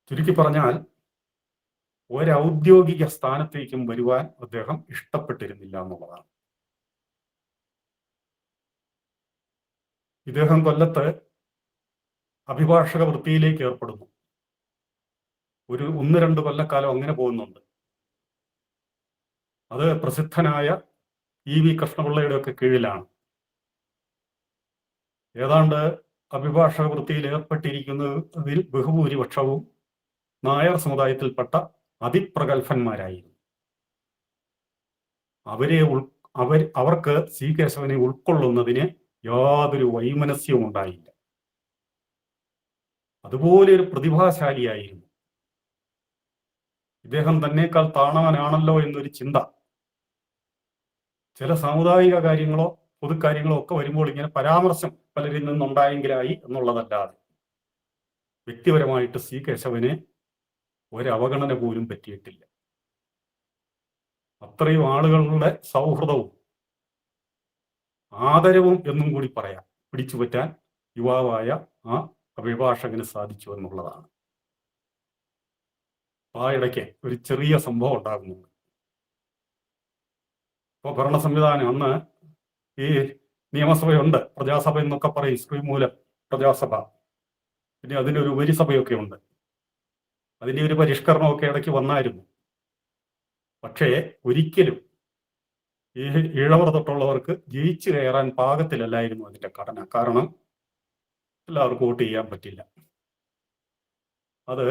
'ചുരുക്കി പറഞ്ഞാൽ, ഒരൗദ്യോഗിക സ്ഥാനത്തേക്കും വരുവാൻ അദ്ദേഹം ഇഷ്ടപ്പെട്ടിരുന്നില്ല എന്നുള്ളതാണ്. ഇദ്ദേഹം കൊല്ലത്ത് അഭിഭാഷക വൃത്തിയിലേക്ക് ഏർപ്പെടുന്നു. ഒരു 1-2 കൊല്ലക്കാലം അങ്ങനെ പോകുന്നുണ്ട്. അത് പ്രസിദ്ധനായ EV കൃഷ്ണപിള്ളയുടെ ഒക്കെ കീഴിലാണ്. ഏതാണ്ട് അഭിഭാഷക വൃത്തിയിൽ ഏർപ്പെട്ടിരിക്കുന്നതിൽ ബഹുഭൂരിപക്ഷവും നായർ സമുദായത്തിൽപ്പെട്ട അതിപ്രഗത്ഭന്മാരായിരുന്നു. അവർക്ക് സി കേശവനെ ഉൾക്കൊള്ളുന്നതിന് യാതൊരു വൈമനസ്യവും ഉണ്ടായില്ല. അതുപോലെ ഒരു പ്രതിഭാശാലിയായിരുന്നു. ഇദ്ദേഹം തന്നേക്കാൾ താണവനാണല്ലോ എന്നൊരു ചിന്ത ചില സാമുദായിക കാര്യങ്ങളോ പൊതുക്കാര്യങ്ങളോ ഒക്കെ വരുമ്പോൾ ഇങ്ങനെ പരാമർശം പലരിൽ നിന്നുണ്ടായെങ്കിലായി എന്നുള്ളതല്ലാതെ വ്യക്തിപരമായിട്ട് സി കേശവന് ഒരവഗണന പോലും പറ്റിയിട്ടില്ല. അത്രയും ആളുകളുടെ സൗഹൃദവും ആദരവും എന്നും കൂടി പറയാം പിടിച്ചുപറ്റാൻ യുവാവായ ആ അഭിഭാഷകന് സാധിച്ചു എന്നുള്ളതാണ്. ആ ഇടയ്ക്ക് ഒരു ചെറിയ സംഭവം ഉണ്ടാകുന്നുണ്ട്. ഇപ്പോൾ ഭരണ സംവിധാനം അന്ന് ഈ നിയമസഭയുണ്ട്, പ്രജാസഭ എന്നൊക്കെ പറയും, ശ്രീമൂലം പ്രജാസഭ, പിന്നെ അതിനൊരു ഉപരിസഭയൊക്കെ ഉണ്ട്. അതിൻ്റെ ഒരു പരിഷ്കരണമൊക്കെ ഇടയ്ക്ക് വന്നായിരുന്നു. പക്ഷേ ഒരിക്കലും ഈ ഈഴവർ തൊട്ടുള്ളവർക്ക് ജയിച്ചു കയറാൻ പാകത്തിലല്ലായിരുന്നു അതിൻ്റെ ഘടന. കാരണം എല്ലാവർക്കും വോട്ട് ചെയ്യാൻ പറ്റില്ല. അത്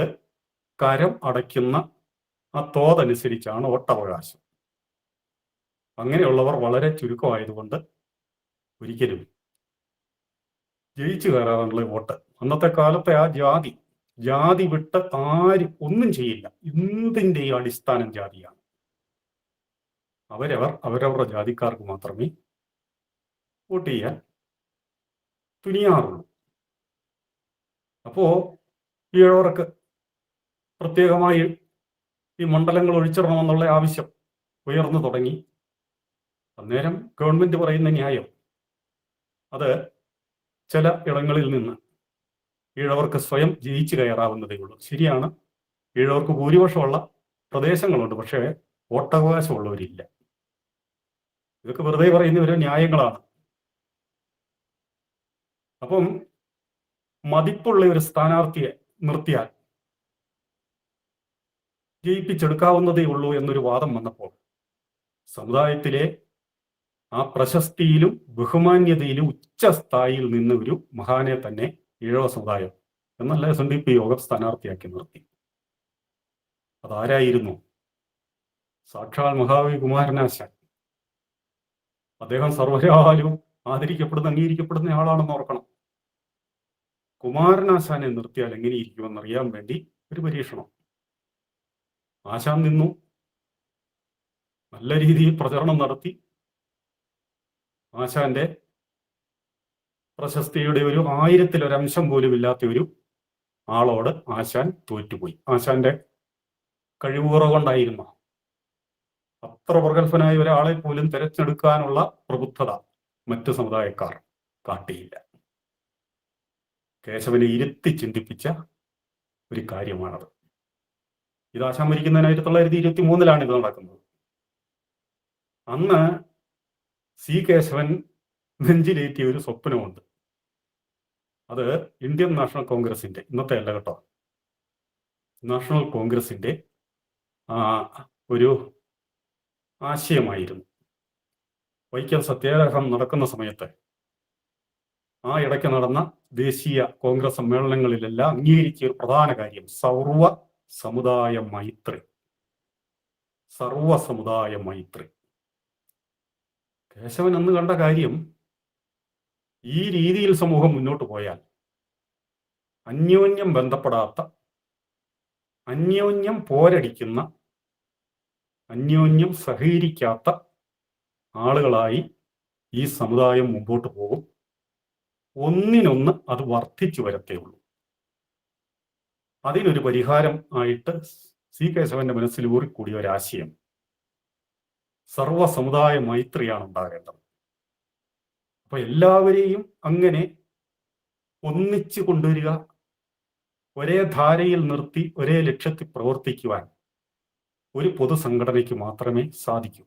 കരം അടയ്ക്കുന്ന ആ തോതനുസരിച്ചാണ് വോട്ടവകാശം. അങ്ങനെയുള്ളവർ വളരെ ചുരുക്കമായതുകൊണ്ട് ഒരിക്കലും ജയിച്ചു കയറാനുള്ള വോട്ട് അന്നത്തെ കാലത്തെ ആ ജാതി വിട്ട് ആരും ഒന്നും ചെയ്യില്ല. എന്തിൻ്റെയും അടിസ്ഥാനം ജാതിയാണ്. അവരവരുടെ ജാതിക്കാർക്ക് മാത്രമേ വോട്ട് ചെയ്യാൻ തുനിയാറുള്ളൂ. അപ്പോ ഈഴവർക്ക് പ്രത്യേകമായി ഈ മണ്ഡലങ്ങൾ ഒഴിച്ചിടണമെന്നുള്ള ആവശ്യം ഉയർന്നു തുടങ്ങി. അന്നേരം ഗവൺമെന്റ് പറയുന്ന ന്യായം അത് ചില ഇടങ്ങളിൽ നിന്ന് ഈഴവർക്ക് സ്വയം ജയിച്ചു കയറാവുന്നതേ ഉള്ളൂ. ശരിയാണ്, ഈഴവർക്ക് ഭൂരിപക്ഷമുള്ള പ്രദേശങ്ങളുണ്ട്, പക്ഷേ വോട്ടവകാശമുള്ളവരില്ല. ഇതൊക്കെ വെറുതെ പറയുന്ന ഓരോ ന്യായങ്ങളാണ്. അപ്പം മതിപ്പുള്ള ഒരു സ്ഥാനാർത്ഥിയെ നിർത്തിയാൽ ജയിപ്പിച്ചെടുക്കാവുന്നതേ ഉള്ളൂ എന്നൊരു വാദം വന്നപ്പോൾ സമുദായത്തിലെ ആ പ്രശസ്തിയിലും ബഹുമാന്യതയിലും ഉച്ചസ്ഥായിയിൽ നിന്ന് ഒരു മഹാനെ തന്നെ ഈഴവ സമുദായം എന്നല്ല SNDP യോഗം സ്ഥാനാർത്ഥിയാക്കി നിർത്തി. അതാരായിരുന്നു? സാക്ഷാൽ മഹാകവി കുമാരനാശാൻ. അദ്ദേഹം സർവ്വകാലവും ആദരിക്കപ്പെടുന്ന അംഗീകരിക്കപ്പെടുന്ന ആളാണെന്ന് ഓർക്കണം. കുമാരനാശാനെ നിർത്തിയാൽ എങ്ങനെയിരിക്കുമെന്ന് അറിയാൻ വേണ്ടി ഒരു പരീക്ഷണം. ആശാൻ നിന്നു, നല്ല രീതിയിൽ പ്രചരണം നടത്തി. ആശാന്റെ പ്രശസ്തിയുടെ ഒരു 1000-1 പോലും ഇല്ലാത്ത ഒരു ആളോട് ആശാൻ തോറ്റുപോയി. ആശാന്റെ കഴിവുറവുകൊണ്ടായിരുന്നു. അത്ര പ്രഗത്ഭനായ ഒരാളെ പോലും തിരഞ്ഞെടുക്കാനുള്ള പ്രബുദ്ധത മറ്റു സമുദായക്കാർ കാട്ടിയില്ല. കേശവനെ ഇരുത്തി ചിന്തിപ്പിച്ച ഒരു കാര്യമാണത്. ഇത് ആശാൻ മരിക്കുന്നതിന് 1923 ഇത് നടക്കുന്നത്. അന്ന് സി കേശവൻ നെഞ്ചിലേറ്റിയ ഒരു സ്വപ്നമുണ്ട്. അത് ഇന്ത്യൻ നാഷണൽ കോൺഗ്രസിന്റെ, ഇന്നത്തെ അല്ല കേട്ടോ, നാഷണൽ കോൺഗ്രസിന്റെ ഒരു ആശയമായിരുന്നു. വൈക്കം സത്യാഗ്രഹം നടക്കുന്ന സമയത്ത് ആ ഇടയ്ക്ക് നടന്ന ദേശീയ കോൺഗ്രസ് സമ്മേളനങ്ങളിലെല്ലാം അംഗീകരിച്ച ഒരു പ്രധാന കാര്യം സർവ സമുദായ മൈത്രി. കേശവൻ അന്ന് കണ്ട കാര്യം, ഈ രീതിയിൽ സമൂഹം മുന്നോട്ട് പോയാൽ അന്യോന്യം ബന്ധപ്പെടാത്ത, അന്യോന്യം പോരടിക്കുന്ന, അന്യോന്യം സഹകരിക്കാത്ത ആളുകളായി ഈ സമുദായം മുമ്പോട്ട് പോകും. ഒന്നിനൊന്ന് അത് വർദ്ധിച്ചു വരത്തേ ഉള്ളൂ. അതിനൊരു പരിഹാരം ആയിട്ട് സി കേശവന്റെ മനസ്സിൽ ഊറിക്കൂടിയ ഒരാശയം സർവ സമുദായ മൈത്രിയാണ് ഉണ്ടാകേണ്ടത്. അപ്പൊ എല്ലാവരെയും അങ്ങനെ ഒന്നിച്ചു കൊണ്ടുവരിക, ഒരേ ധാരയിൽ നിർത്തി ഒരേ ലക്ഷ്യത്തിൽ പ്രവർത്തിക്കുവാൻ ഒരു പൊതുസംഘടനയ്ക്ക് മാത്രമേ സാധിക്കൂ.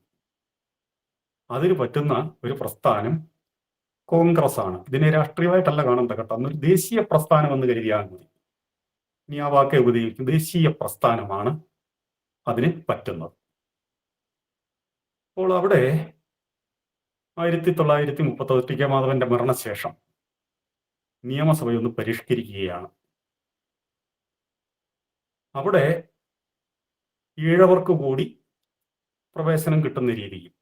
അതിന് പറ്റുന്ന ഒരു പ്രസ്ഥാനം കോൺഗ്രസ് ആണ്. ഇതിനെ രാഷ്ട്രീയമായിട്ടല്ല കാണേണ്ടത് കേട്ടോ, അന്നൊരു ദേശീയ പ്രസ്ഥാനം എന്ന് കരുതിയാൽ മതി. ഇനി ആ വാക്കെ ഉപയോഗിക്കും, ദേശീയ പ്രസ്ഥാനമാണ് അതിന് പറ്റുന്നത്. അപ്പോൾ അവിടെ 1938 ടി കെ മാധവന്റെ മരണശേഷം നിയമസഭയൊന്ന് പരിഷ്കരിക്കുകയാണ്. അവിടെ ഈഴവർക്ക് കൂടി പ്രവേശനം കിട്ടുന്ന രീതിയിൽ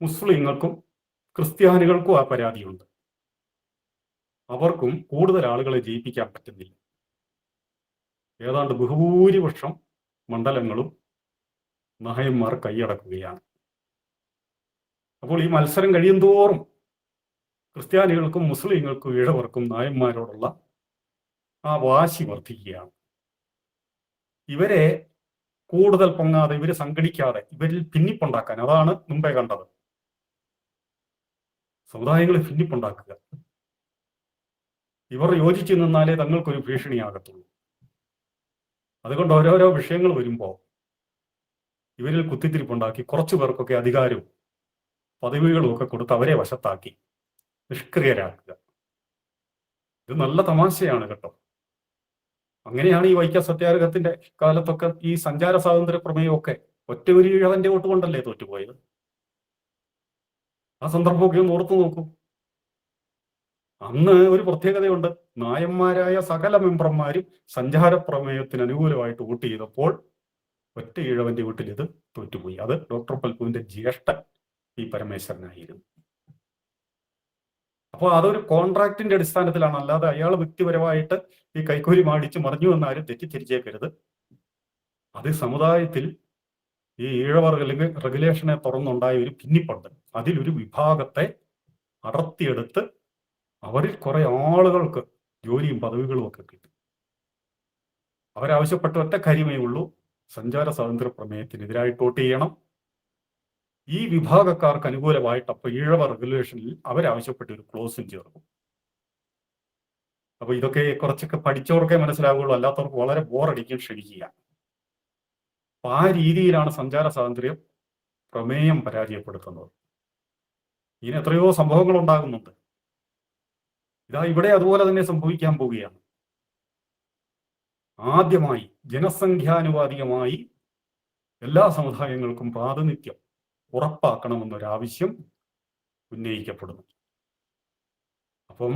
മുസ്ലിങ്ങൾക്കും ക്രിസ്ത്യാനികൾക്കും ആ പരാതിയുണ്ട്. അവർക്കും കൂടുതൽ ആളുകളെ ജയിപ്പിക്കാൻ പറ്റുന്നില്ല. ഏതാണ്ട് ബഹുഭൂരിപക്ഷം മണ്ഡലങ്ങളും നായന്മാർ കൈയടക്കുകയാണ്. അപ്പോൾ ഈ മത്സരം കഴിയുന്തോറും ക്രിസ്ത്യാനികൾക്കും മുസ്ലിങ്ങൾക്കും ഈഴവർക്കും നായന്മാരോടുള്ള ആ വാശി വർദ്ധിക്കുകയാണ്. ഇവരെ കൂടുതൽ പൊങ്ങാതെ, ഇവര് സംഘടിക്കാതെ, ഇവരിൽ ഭിന്നിപ്പുണ്ടാക്കാൻ, അതാണ് മുമ്പേ കണ്ടത്, സമുദായങ്ങളെ ഭിന്നിപ്പുണ്ടാക്കുക. ഇവർ യോജിച്ചു നിന്നാലേ തങ്ങൾക്കൊരു ഭീഷണിയാകത്തുള്ളൂ. അതുകൊണ്ട് ഓരോരോ വിഷയങ്ങൾ വരുമ്പോൾ ഇവരിൽ കുത്തിത്തിരിപ്പുണ്ടാക്കി കുറച്ചു പേർക്കൊക്കെ അധികാരവും പദവികളും ഒക്കെ കൊടുത്ത് അവരെ വശത്താക്കി നിഷ്ക്രിയരാക്കുക. ഇത് നല്ല തമാശയാണ് കേട്ടോ. അങ്ങനെയാണ് ഈ വൈക്കം സത്യാഗ്രഹത്തിന്റെ കാലത്തൊക്കെ ഈ സഞ്ചാര സ്വാതന്ത്ര്യ പ്രമേയമൊക്കെ ഒറ്റ ഒരു ഈഴവന്റെ വോട്ട് കൊണ്ടല്ലേ തോറ്റുപോയത്. ആ സന്ദർഭമൊക്കെ ഒന്ന് ഓർത്തു നോക്കൂ. അന്ന് ഒരു പ്രത്യേകതയുണ്ട്. നായന്മാരായ സകല മെമ്പർമാരും സഞ്ചാര പ്രമേയത്തിന് അനുകൂലമായിട്ട് വോട്ട് ചെയ്തപ്പോൾ ഒറ്റ ഈഴവന്റെ വീട്ടിൽ ഇത് തോറ്റുപോയി. അത് ഡോക്ടർ പൽപുവിന്റെ ജ്യേഷ്ഠൻ പി പരമേശ്വരനായിരുന്നു. അപ്പോൾ അതൊരു കോൺട്രാക്ടിന്റെ അടിസ്ഥാനത്തിലാണ്, അല്ലാതെ അയാൾ വ്യക്തിപരമായിട്ട് ഈ കൈക്കൂലി മാടിച്ച് മറിഞ്ഞു എന്നാരും തെറ്റിദ്ധരിച്ചേക്കരുത്. അത് സമുദായത്തിൽ ഈ ഈഴവർ റെഗുലേഷനെ തുറന്നുണ്ടായ ഒരു ഭിന്നിപ്പുണ്ട്. അതിലൊരു വിഭാഗത്തെ അടർത്തിയെടുത്ത് അവരിൽ കുറെ ആളുകൾക്ക് ജോലിയും പദവികളും ഒക്കെ കിട്ടി. അവരാവശ്യപ്പെട്ട ഒറ്റ കാര്യമേ ഉള്ളൂ, സഞ്ചാര സ്വാതന്ത്ര്യ പ്രമേയത്തിനെതിരായിട്ട് വോട്ട് ചെയ്യണം. ഈ വിഭാഗക്കാർക്ക് അനുകൂലമായിട്ട് അപ്പൊ ഈഴവ റെഗുലേഷനിൽ അവരാവശ്യപ്പെട്ട ഒരു ക്ലോസും ചേർക്കും. അപ്പൊ ഇതൊക്കെ കുറച്ചൊക്കെ പഠിച്ചവർക്കേ മനസ്സിലാവുള്ളൂ, അല്ലാത്തവർക്ക് വളരെ ബോറടിക്കും, ക്ഷണിക്കുക. അപ്പൊ ആ രീതിയിലാണ് സഞ്ചാര സ്വാതന്ത്ര്യം പ്രമേയം പരാജയപ്പെടുത്തുന്നത്. ഇതിന് എത്രയോ സംഭവങ്ങൾ ഉണ്ടാകുന്നുണ്ട്. ഇതാ ഇവിടെ അതുപോലെ തന്നെ സംഭവിക്കാൻ പോവുകയാണ്. ആദ്യമായി ജനസംഖ്യാനുപാതികമായി എല്ലാ സമുദായങ്ങൾക്കും പ്രാതിനിധ്യം ഉറപ്പാക്കണമെന്നൊരാവശ്യം ഉന്നയിക്കപ്പെടുന്നു. അപ്പം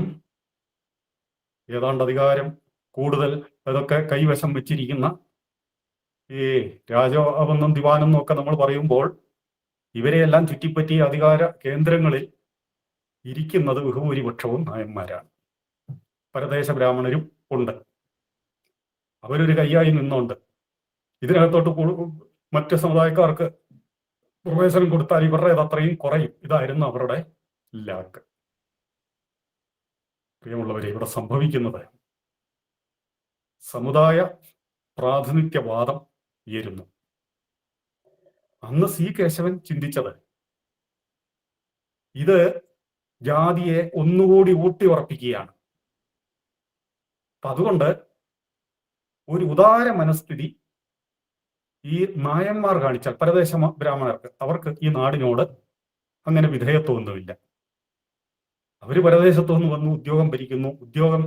ഏതാണ്ട് അധികാരം കൂടുതൽ അതൊക്കെ കൈവശം വെച്ചിരിക്കുന്ന ഈ രാജാവെന്നും ദിവാനെന്നും ഒക്കെ നമ്മൾ പറയുമ്പോൾ ഇവരെയെല്ലാം ചുറ്റിപ്പറ്റി അധികാര കേന്ദ്രങ്ങളിൽ ഇരിക്കുന്നത് ബഹുഭൂരിപക്ഷവും നായന്മാരാണ്. പരദേശ ബ്രാഹ്മണരും ഉണ്ട്. അവരൊരു കൈയായി നിന്നുകൊണ്ട് ഇതിനകത്തോട്ട് മറ്റ് സമുദായക്കാർക്ക് പ്രവേശനം കൊടുത്താൽ ഇവരുടെ അത്രയും കുറയും. ഇതായിരുന്നു അവരുടെ ലാക്ക്. പ്രിയമുള്ളവരെ, ഇവിടെ സംഭവിക്കുന്നത് സമുദായ പ്രാതിനിധ്യവാദം ഉയരുന്നു. അന്ന് സി കേശവൻ ചിന്തിച്ചത് ഇത് ജാതിയെ ഒന്നുകൂടി ഊട്ടി ഉറപ്പിക്കുകയാണ്. അപ്പൊ അതുകൊണ്ട് ഒരു ഉദാര മനസ്ഥിതി ഈ നായന്മാർ കാണിച്ചാൽ, പരദേശ ബ്രാഹ്മണർക്ക്, അവർക്ക് ഈ നാടിനോട് അങ്ങനെ വിധേയത്വമൊന്നുമില്ല. അവര് പരദേശത്തു നിന്ന് വന്നു ഉദ്യോഗം ഭരിക്കുന്നു, ഉദ്യോഗം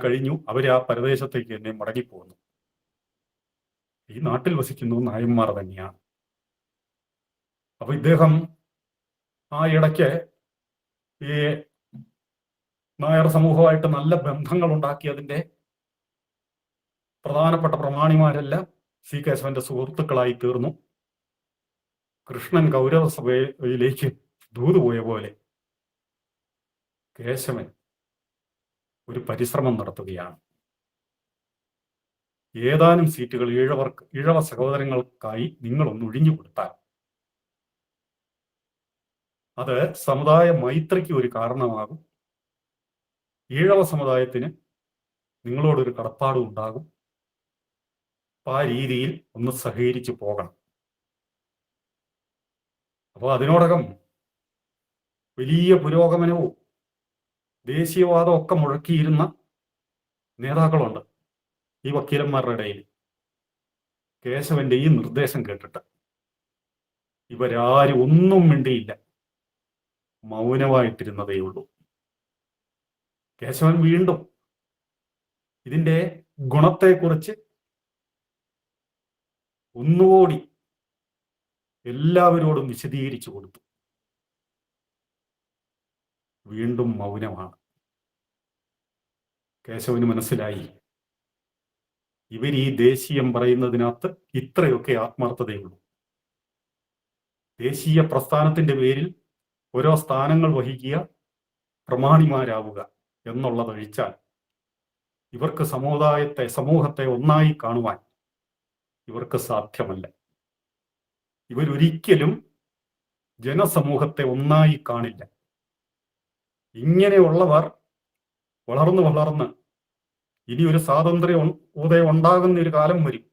കഴിഞ്ഞു അവർ ആ പരദേശത്തേക്ക് തന്നെ മടങ്ങിപ്പോകുന്നു. ഈ നാട്ടിൽ വസിക്കുന്നു നായന്മാർ തന്നെയാണ്. അപ്പൊ ഇദ്ദേഹം ആ ഇടയ്ക്ക് ഈ നായർ സമൂഹമായിട്ട് നല്ല ബന്ധങ്ങൾ ഉണ്ടാക്കിയതിന്റെ പ്രധാനപ്പെട്ട പ്രമാണിമാരെല്ലാം സി കേശവന്റെ സുഹൃത്തുക്കളായി തീർന്നു. കൃഷ്ണൻ കൗരവസഭയിലേക്ക് ദൂതുപോയ പോലെ കേശവൻ ഒരു പരിശ്രമം നടത്തുകയാണ്. ഏതാനും സീറ്റുകൾ ഈഴവ സഹോദരങ്ങൾക്കായി നിങ്ങളൊന്ന് ഒഴിഞ്ഞു കൊടുത്താൽ അത് സമുദായ മൈത്രിക്ക് ഒരു കാരണമാകും. ഈഴവ സമുദായത്തിന് നിങ്ങളോടൊരു കടപ്പാടും ഉണ്ടാകും. അപ്പൊ ആ രീതിയിൽ ഒന്ന് സഹകരിച്ചു പോകണം. അപ്പോൾ അതിനോടകം വലിയ പുരോഗമനവും ദേശീയവാദവും ഒക്കെ മുഴക്കിയിരുന്ന നേതാക്കളുണ്ട് ഈ വക്കീലന്മാരുടെ ഇടയിൽ. കേശവന്റെ ഈ നിർദ്ദേശം കേട്ടിട്ട് ഇവരാരും ഒന്നും മിണ്ടിയില്ല, മൗനമായിട്ടിരുന്നതേയുള്ളൂ. കേശവൻ വീണ്ടും ഇതിന്റെ ഗുണത്തെക്കുറിച്ച് ഒന്നുകൂടി എല്ലാവരോടും വിശദീകരിച്ചു കൊടുത്തു. വീണ്ടും മൗനമാണ്. കേശവന് മനസ്സിലായി, ഇവർ ഈ ദേശീയം പറയുന്നതിനകത്ത് ഇത്രയൊക്കെ ആത്മാർത്ഥതയുള്ളൂ. ദേശീയ പ്രസ്ഥാനത്തിന്റെ പേരിൽ ഓരോ സ്ഥാനങ്ങൾ വഹിക്കുക, പ്രമാണിമാരാവുക എന്നുള്ളതൊഴിച്ചാൽ ഇവർക്ക് സമൂഹത്തെ ഒന്നായി കാണുവാൻ ഇവർക്ക് സാധ്യമല്ല. ഇവരൊരിക്കലും ജനസമൂഹത്തെ ഒന്നായി കാണില്ല. ഇങ്ങനെയുള്ളവർ വളർന്ന് വളർന്ന് ഇനി ഒരു സ്വാതന്ത്ര്യ ഉദയം ഉണ്ടാകുന്ന ഒരു കാലം വരും.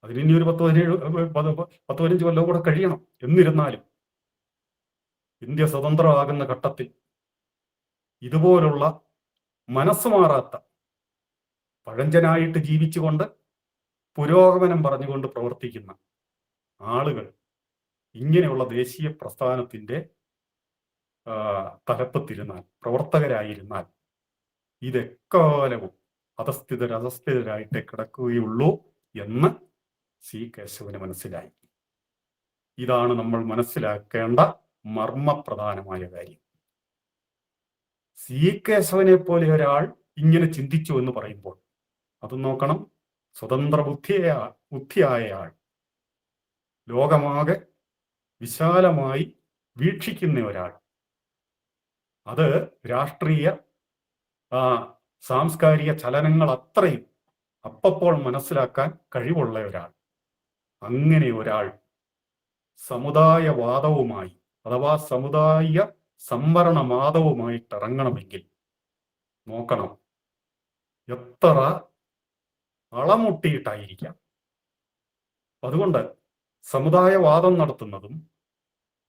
അതിനി ഒരു 10-15 കൊല്ലം കൂടെ കഴിയണം. എന്നിരുന്നാലും ഇന്ത്യ സ്വതന്ത്രമാകുന്ന ഘട്ടത്തിൽ ഇതുപോലുള്ള മനസ്സ് മാറാത്ത, പഴഞ്ചനായിട്ട് ജീവിച്ചുകൊണ്ട് പുരോഗമനം പറഞ്ഞുകൊണ്ട് പ്രവർത്തിക്കുന്ന ആളുകൾ ഇങ്ങനെയുള്ള ദേശീയ പ്രസ്ഥാനത്തിന്റെ തലപ്പത്തിരുന്നാൽ, പ്രവർത്തകരായിരുന്നാൽ ഇതെക്കാലവും അധസ്ഥിതരായിട്ടേ കിടക്കുകയുള്ളൂ എന്ന് സി കേശവന് മനസ്സിലായി. ഇതാണ് നമ്മൾ മനസ്സിലാക്കേണ്ട മർമ്മപ്രധാനമായ കാര്യം. സി കേശവനെ പോലെ ഒരാൾ ഇങ്ങനെ ചിന്തിച്ചു എന്ന് പറയുമ്പോൾ അത് നോക്കണം. സ്വതന്ത്ര ബുദ്ധിയായ ആൾ, ലോകമാകെ വിശാലമായി വീക്ഷിക്കുന്ന ഒരാൾ, അത് രാഷ്ട്രീയ സാംസ്കാരിക ചലനങ്ങൾ അത്രയും അപ്പപ്പോൾ മനസ്സിലാക്കാൻ കഴിവുള്ള ഒരാൾ, അങ്ങനെ ഒരാൾ സമുദായവാദവുമായി അഥവാ സമുദായ സംവരണവാദവുമായിട്ട് ഇറങ്ങണമെങ്കിൽ നോക്കണം എത്ര അളമുട്ടിയിട്ടായിരിക്കാം. അതുകൊണ്ട് സമുദായവാദം നടത്തുന്നതും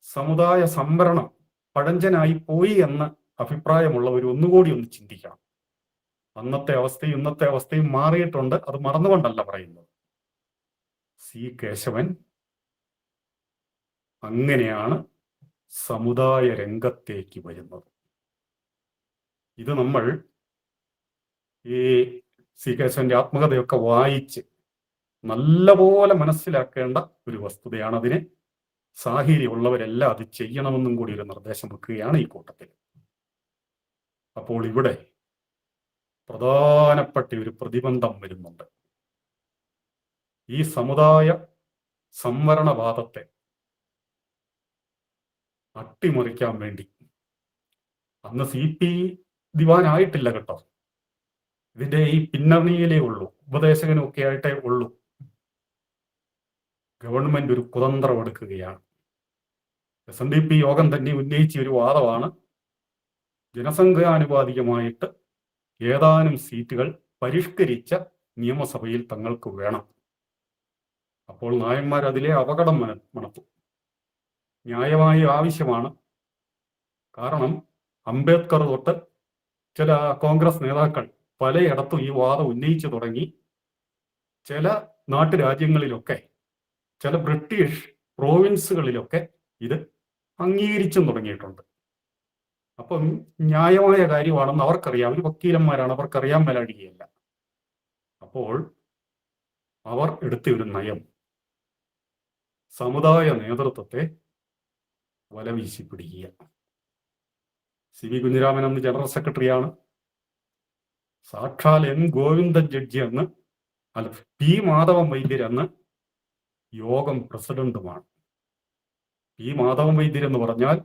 സമുദായ സംവരണം പഴഞ്ചനായി പോയി എന്ന അഭിപ്രായമുള്ളവർ ഒന്നുകൂടി ഒന്ന് ചിന്തിക്കണം. അന്നത്തെ അവസ്ഥയും ഇന്നത്തെ അവസ്ഥയും മാറിയിട്ടുണ്ട്. അത് മറന്നുകൊണ്ടല്ല പറയുന്നത്. സി കേശവൻ അങ്ങനെയാണ് സമുദായ രംഗത്തേക്ക് വരുന്നത്. ഇത് നമ്മൾ ഈ സി കേശവന്റെ ആത്മകഥയൊക്കെ വായിച്ച് നല്ലപോലെ മനസ്സിലാക്കേണ്ട ഒരു വസ്തുതയാണ്. അതിന് സാഹചര്യമുള്ളവരെല്ലാം അത് ചെയ്യണമെന്നും കൂടി ഒരു നിർദ്ദേശം വെക്കുകയാണ് ഈ കൂട്ടത്തിൽ. അപ്പോൾ ഇവിടെ പ്രധാനപ്പെട്ട ഒരു പ്രതിബന്ധം വരുന്നുണ്ട്. ഈ സമുദായ സംവരണവാദത്തെ അട്ടിമറിക്കാൻ വേണ്ടി അന്ന് CP ദിവാനായിട്ടില്ല കേട്ടോ. ഇതിന്റെ ഈ പിന്നണിയിലേ ഉള്ളൂ, ഉപദേശകനും ഒക്കെ ആയിട്ടേ ഉള്ളൂ. ഗവൺമെന്റ് ഒരു കുതന്ത്രം എടുക്കുകയാണ്. SNDP യോഗം തന്നെ ഉന്നയിച്ച ഒരു വാദമാണ്, ജനസംഖ്യാനുപാതികമായിട്ട് ഏതാനും സീറ്റുകൾ പരിഷ്കരിച്ച നിയമസഭയിൽ തങ്ങൾക്ക് വേണം. അപ്പോൾ നായന്മാർ അതിലെ അപകടം മണത്തു. ന്യായമായ ആവശ്യമാണ്. കാരണം അംബേദ്കർ തൊട്ട് ചില കോൺഗ്രസ് നേതാക്കൾ പലയിടത്തും ഈ വാദം ഉന്നയിച്ചു തുടങ്ങി. ചില നാട്ടുരാജ്യങ്ങളിലൊക്കെ, ചില ബ്രിട്ടീഷ് പ്രോവിൻസുകളിലൊക്കെ ഇത് അംഗീകരിച്ചും തുടങ്ങിയിട്ടുണ്ട്. അപ്പം ന്യായമായ കാര്യമാണെന്ന് അവർക്കറിയാം. അവർ വക്കീലന്മാരാണ്, അവർക്കറിയാൻ മേലാടുകയല്ല. അപ്പോൾ അവർ എടുത്ത ഒരു നയം സമുദായ നേതൃത്വത്തെ വലവീശി പിടിക്കുക. CV കുഞ്ഞിരാമൻ അന്ന് ജനറൽ സെക്രട്ടറിയാണ്. സാക്ഷാൽ N ഗോവിന്ദൻ ജഡ്ജി അന്ന്, അല്ല P മാധവൻ വൈദ്യർ അന്ന് യോഗം പ്രസിഡന്റുമാണ്. P മാധവൻ വൈദ്യർ എന്ന് പറഞ്ഞാൽ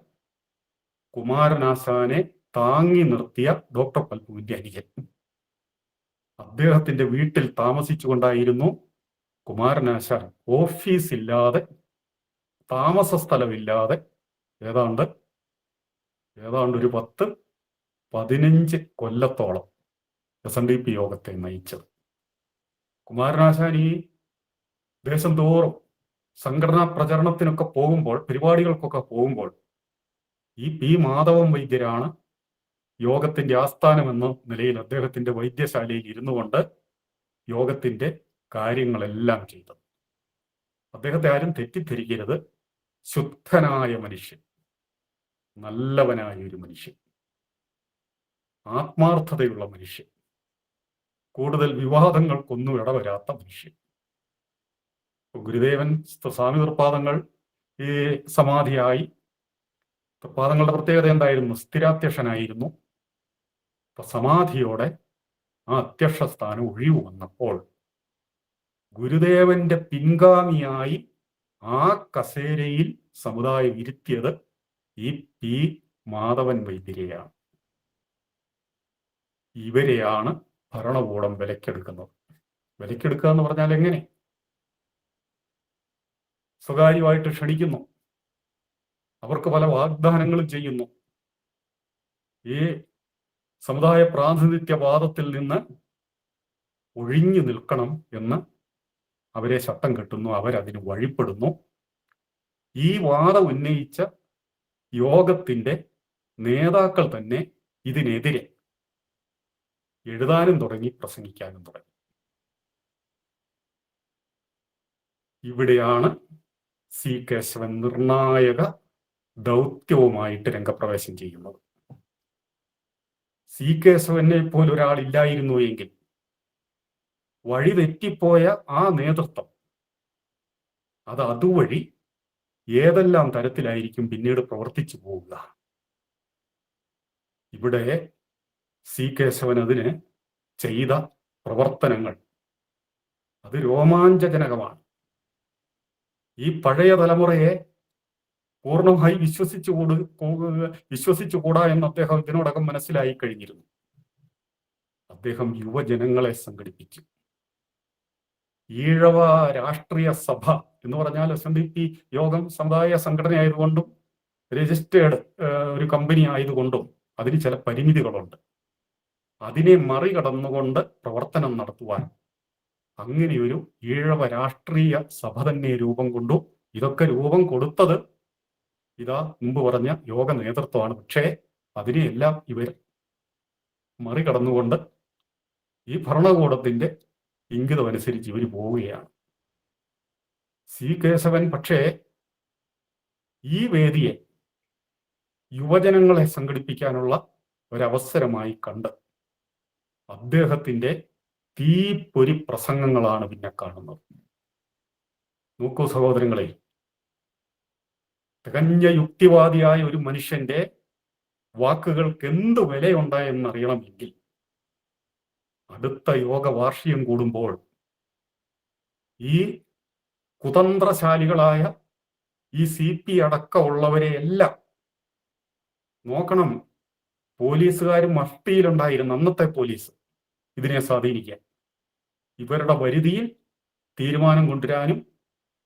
കുമാരനാശാനെ താങ്ങി നിർത്തിയ ഡോക്ടർ പൽപ്പുവിന്റെ അനുജൻ. അദ്ദേഹത്തിന്റെ വീട്ടിൽ താമസിച്ചുകൊണ്ടായിരുന്നു കുമാരനാശാൻ ഓഫീസില്ലാതെ, താമസ സ്ഥലമില്ലാതെ ഏതാണ്ട് ഒരു 10-15 കൊല്ലത്തോളം SNDP യോഗത്തെ നയിച്ചത്. കുമാരനാശാൻ ഈ ദേശം തോറും സംഘടനാ പ്രചരണത്തിനൊക്കെ പോകുമ്പോൾ, പരിപാടികൾക്കൊക്കെ പോകുമ്പോൾ ഈ P മാധവൻ വൈദ്യരാണ് യോഗത്തിന്റെ ആസ്ഥാനം എന്ന നിലയിൽ അദ്ദേഹത്തിന്റെ വൈദ്യശാലയിൽ ഇരുന്നു കൊണ്ട് യോഗത്തിന്റെ കാര്യങ്ങളെല്ലാം ചെയ്തത്. അദ്ദേഹത്തെ ആരും തെറ്റിദ്ധരിക്കരുത്. ശുദ്ധനായ മനുഷ്യൻ, നല്ലവനായ ഒരു മനുഷ്യൻ, ആത്മാർത്ഥതയുള്ള മനുഷ്യൻ, കൂടുതൽ വിവാദങ്ങൾക്കൊന്നും ഇടവരാത്ത മനുഷ്യൻ. ഗുരുദേവൻ സ്വാമി തൃപ്പാദങ്ങൾ ഈ സമാധിയായി. തൃപ്പാദങ്ങളുടെ പ്രത്യേകത എന്തായിരുന്നു? സ്ഥിരാധ്യക്ഷനായിരുന്നു. സമാധിയോടെ ആ അധ്യക്ഷ സ്ഥാനം ഒഴിവ് വന്നപ്പോൾ ഗുരുദേവന്റെ പിൻഗാമിയായി ആ കസേരയിൽ സമുദായം ഇരുത്തിയത് ഈ പി മാധവൻ വൈദ്യരെയാണ്. ഇവരെയാണ് ഭരണകൂടം വിലക്കെടുക്കുന്നത്. വിലക്കെടുക്കുക എന്ന് പറഞ്ഞാൽ എങ്ങനെ? സ്വകാര്യമായിട്ട് ക്ഷണിക്കുന്നു, അവർക്ക് പല വാഗ്ദാനങ്ങളും ചെയ്യുന്നു. ഈ സമുദായ പ്രാതിനിധ്യവാദത്തിൽ നിന്ന് ഒഴിഞ്ഞു നിൽക്കണം എന്ന് അവരെ ശട്ടം കെട്ടുന്നു, അവരതിന് വഴിപ്പെടുന്നു. ഈ വാദം ഉന്നയിച്ച യോഗത്തിന്റെ നേതാക്കൾ തന്നെ ഇതിനെതിരെ എഴുതാനും തുടങ്ങി, പ്രസംഗിക്കാനും തുടങ്ങി. ഇവിടെയാണ് സി കേശവൻ നിർണായക ദൗത്യവുമായിട്ട് രംഗപ്രവേശം ചെയ്യുന്നത്. സി കേശവനെ പോലൊരാളില്ലായിരുന്നു എങ്കിൽ വഴിതെറ്റിപ്പോയ ആ നേതൃത്വം അത് അതുവഴി ഏതെല്ലാം തരത്തിലായിരിക്കും പിന്നീട് പ്രവർത്തിച്ചു പോവുക. ഇവിടെ സി കേശവൻ അതിന് ചെയ്ത പ്രവർത്തനങ്ങൾ അത് രോമാഞ്ചജനകമാണ്. ഈ പഴയ തലമുറയെ പൂർണ്ണമായി വിശ്വസിച്ചുകൂടാ എന്ന് അദ്ദേഹം ഇതിനോടകം മനസ്സിലായി കഴിഞ്ഞിരുന്നു. അദ്ദേഹം യുവജനങ്ങളെ സംഘടിപ്പിച്ചു. ഈഴവ രാഷ്ട്രീയ സഭ എന്ന് പറഞ്ഞാൽ SNDP യോഗം സമുദായ സംഘടനയായതുകൊണ്ടും രജിസ്റ്റേർഡ് ഒരു കമ്പനി ആയതുകൊണ്ടും അതിന് ചില പരിമിതികളുണ്ട്. അതിനെ മറികടന്നുകൊണ്ട് പ്രവർത്തനം നടത്തുവാൻ അങ്ങനെയൊരു ഈഴവ രാഷ്ട്രീയ സഭ തന്നെ രൂപം കൊണ്ടു. ഇതൊക്കെ രൂപം കൊടുത്തത് ഇതാ മുമ്പ് പറഞ്ഞ യോഗ നേതൃത്വമാണ്. പക്ഷേ അതിനെയെല്ലാം ഇവർ മറികടന്നുകൊണ്ട് ഈ ഭരണകൂടത്തിന്റെ ഇംഗിതമനുസരിച്ച് ഇവർ പോവുകയാണ്. സി കേശവൻ പക്ഷേ ഈ വേദിയെ യുവജനങ്ങളെ സംഘടിപ്പിക്കാനുള്ള ഒരവസരമായി കണ്ട് അദ്ദേഹത്തിന്റെ തീപ്പൊരി പ്രസംഗങ്ങളാണ് പിന്നെ കാണുന്നത്. നോക്കൂ സഹോദരങ്ങളെ, തികഞ്ഞ യുക്തിവാദിയായ ഒരു മനുഷ്യന്റെ വാക്കുകൾക്ക് എന്ത് വിലയുണ്ടായെന്നറിയണമെങ്കിൽ അടുത്ത യോഗ വാർഷികം കൂടുമ്പോൾ ഈ കുതന്ത്രശാലികളായ ഈ CP അടക്കമുള്ളവരെ എല്ലാം നോക്കണം. പോലീസുകാരും മഫ്തിയിലുണ്ടായിരുന്നു, അന്നത്തെ പോലീസ്, ഇതിനെ സ്വാധീനിക്കാൻ. ഇവരുടെ വരുതിയിൽ തീരുമാനം കൊണ്ടുവരാനും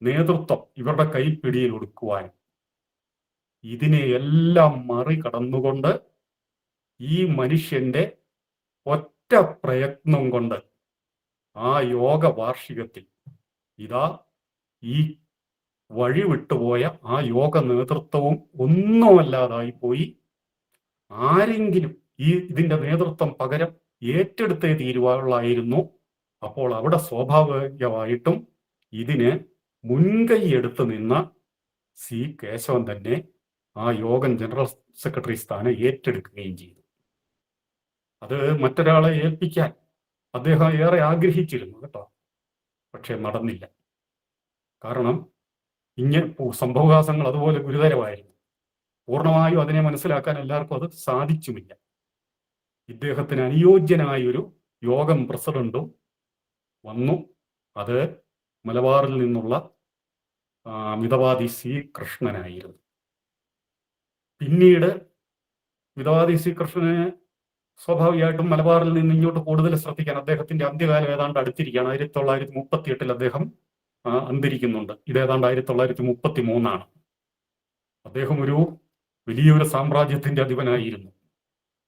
നേതൃത്വം ഇവരുടെ കൈപ്പിടിയിൽ ഒടുക്കുവാനും. ഇതിനെയെല്ലാം മറികടന്നുകൊണ്ട് ഈ മനുഷ്യന്റെ ഒറ്റ പ്രയത്നം കൊണ്ട് ആ യോഗ വാർഷികത്തിൽ ഇതാ ഈ വഴി വിട്ടുപോയ ആ യോഗ നേതൃത്വവും ഒന്നുമല്ലാതായി പോയി. ആരെങ്കിലും ഇതിന്റെ നേതൃത്വം പകരം ഏറ്റെടുത്തേ തീരുവാനുള്ളായിരുന്നു. അപ്പോൾ അവിടെ സ്വാഭാവികമായിട്ടും ഇതിന് മുൻകൈ എടുത്തു നിന്ന സി കേശവൻ തന്നെ ആ യോഗം ജനറൽ സെക്രട്ടറി സ്ഥാനം ഏറ്റെടുക്കുകയും ചെയ്തു. അത് മറ്റൊരാളെ ഏൽപ്പിക്കാൻ അദ്ദേഹം ഏറെ ആഗ്രഹിച്ചിരുന്നു കേട്ടോ, പക്ഷെ നടന്നില്ല. കാരണം ഇങ്ങനെ സംഭവവികാസങ്ങൾ അതുപോലെ ഗുരുതരമായിരുന്നു. പൂർണ്ണമായും അതിനെ മനസ്സിലാക്കാൻ എല്ലാവർക്കും അത് സാധിച്ചുമില്ല. ഇദ്ദേഹത്തിന് അനുയോജ്യനായൊരു യോഗം പ്രസിഡന്റും വന്നു. അത് മലബാറിൽ നിന്നുള്ള മിതവാദി സി കൃഷ്ണനായിരുന്നു. പിന്നീട് മിതവാദി സി കൃഷ്ണനെ സ്വാഭാവികമായിട്ടും മലബാറിൽ നിന്ന് ഇങ്ങോട്ട് കൂടുതൽ ശ്രദ്ധിക്കാൻ അദ്ദേഹത്തിന്റെ അന്ത്യകാലം ഏതാണ്ട് അടുത്തിരിക്കുകയാണ്. 1938 അദ്ദേഹം അന്തരിക്കുന്നുണ്ട്. ഇത് ഏതാണ്ട് 1933. അദ്ദേഹം ഒരു വലിയൊരു സാമ്രാജ്യത്തിന്റെ അധിപനായിരുന്നു.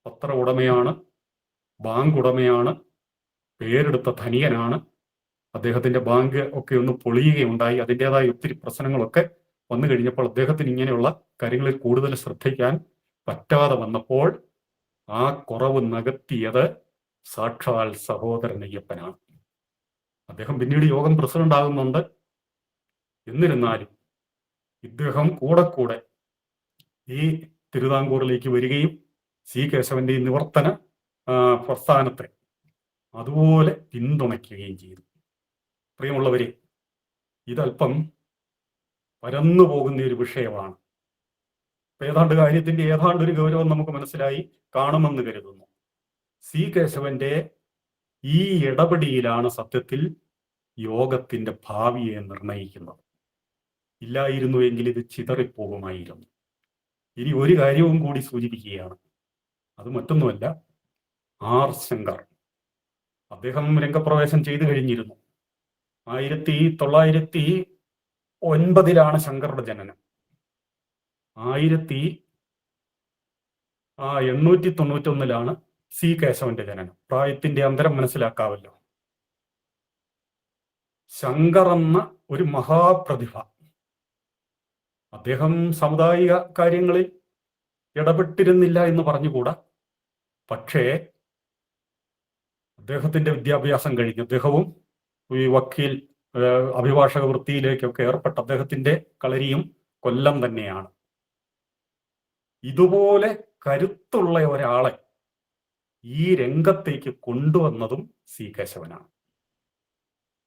പത്ര ഉടമയാണ്, ബാങ്ക് ഉടമയാണ്, പേരെടുത്ത ധനികനാണ്. അദ്ദേഹത്തിന്റെ ബാങ്ക് ഒക്കെ ഒന്ന് പൊളിയുകയുണ്ടായി. അതിൻ്റെതായ ഒത്തിരി പ്രശ്നങ്ങളൊക്കെ വന്നു കഴിഞ്ഞപ്പോൾ അദ്ദേഹത്തിന് ഇങ്ങനെയുള്ള കാര്യങ്ങളിൽ കൂടുതൽ ശ്രദ്ധിക്കാൻ പറ്റാതെ വന്നപ്പോൾ ആ കുറവ് നികത്തിയത് സാക്ഷാൽ സഹോദരൻ അയ്യപ്പനാണ്. അദ്ദേഹം പിന്നീട് യോഗം പ്രസിഡന്റ് ആകുന്നുണ്ട്. എന്നിരുന്നാലും ഇദ്ദേഹം കൂടെ കൂടെ ഈ തിരുവിതാംകൂറിലേക്ക് വരികയും സി കേശവന്റെ നിവർത്തന പ്രസ്ഥാനത്തെ അതുപോലെ പിന്തുണയ്ക്കുകയും ചെയ്തു. പ്രിയമുള്ളവരെ, ഇതല്പം പരന്നു പോകുന്ന ഒരു വിഷയമാണ്. ഏതാണ്ട് കാര്യത്തിന്റെ ഏതാണ്ടൊരു ഗൗരവം നമുക്ക് മനസ്സിലായി കാണുമെന്ന് കരുതുന്നു. സി കേശവന്റെ ഈ ഇടപെടിയിലാണ് സത്യത്തിൽ യോഗത്തിന്റെ ഭാവിയെ നിർണയിക്കുന്നത്. ഇല്ലായിരുന്നുവെങ്കിൽ ഇത് ചിതറിപ്പോകുമായിരുന്നു. ഇനി ഒരു കാര്യവും കൂടി സൂചിപ്പിക്കുകയാണ്. അത് മറ്റൊന്നുമല്ല, ആർ ശങ്കർ. അദ്ദേഹം രംഗപ്രവേശം ചെയ്തു കഴിഞ്ഞിരുന്നു. 1909 ശങ്കറുടെ ജനനം. 1891 സി കേശവന്റെ ജനനം. പ്രായത്തിന്റെ അന്തരം മനസ്സിലാക്കാവല്ലോ. ശങ്കർ എന്ന ഒരു മഹാപ്രതിഭ. അദ്ദേഹം സാമുദായിക കാര്യങ്ങളിൽ ഇടപെട്ടിരുന്നില്ല എന്ന് പറഞ്ഞുകൂടാ. പക്ഷേ അദ്ദേഹത്തിന്റെ വിദ്യാഭ്യാസം കഴിഞ്ഞ് അദ്ദേഹവും ഈ വക്കീൽ അഭിഭാഷക വൃത്തിയിലേക്കൊക്കെ ഏർപ്പെട്ട അദ്ദേഹത്തിന്റെ കളരിയും കൊല്ലം തന്നെയാണ്. ഇതുപോലെ കരുത്തുള്ള ഒരാളെ ഈ രംഗത്തേക്ക് കൊണ്ടുവന്നതും സി കേശവനാണ്.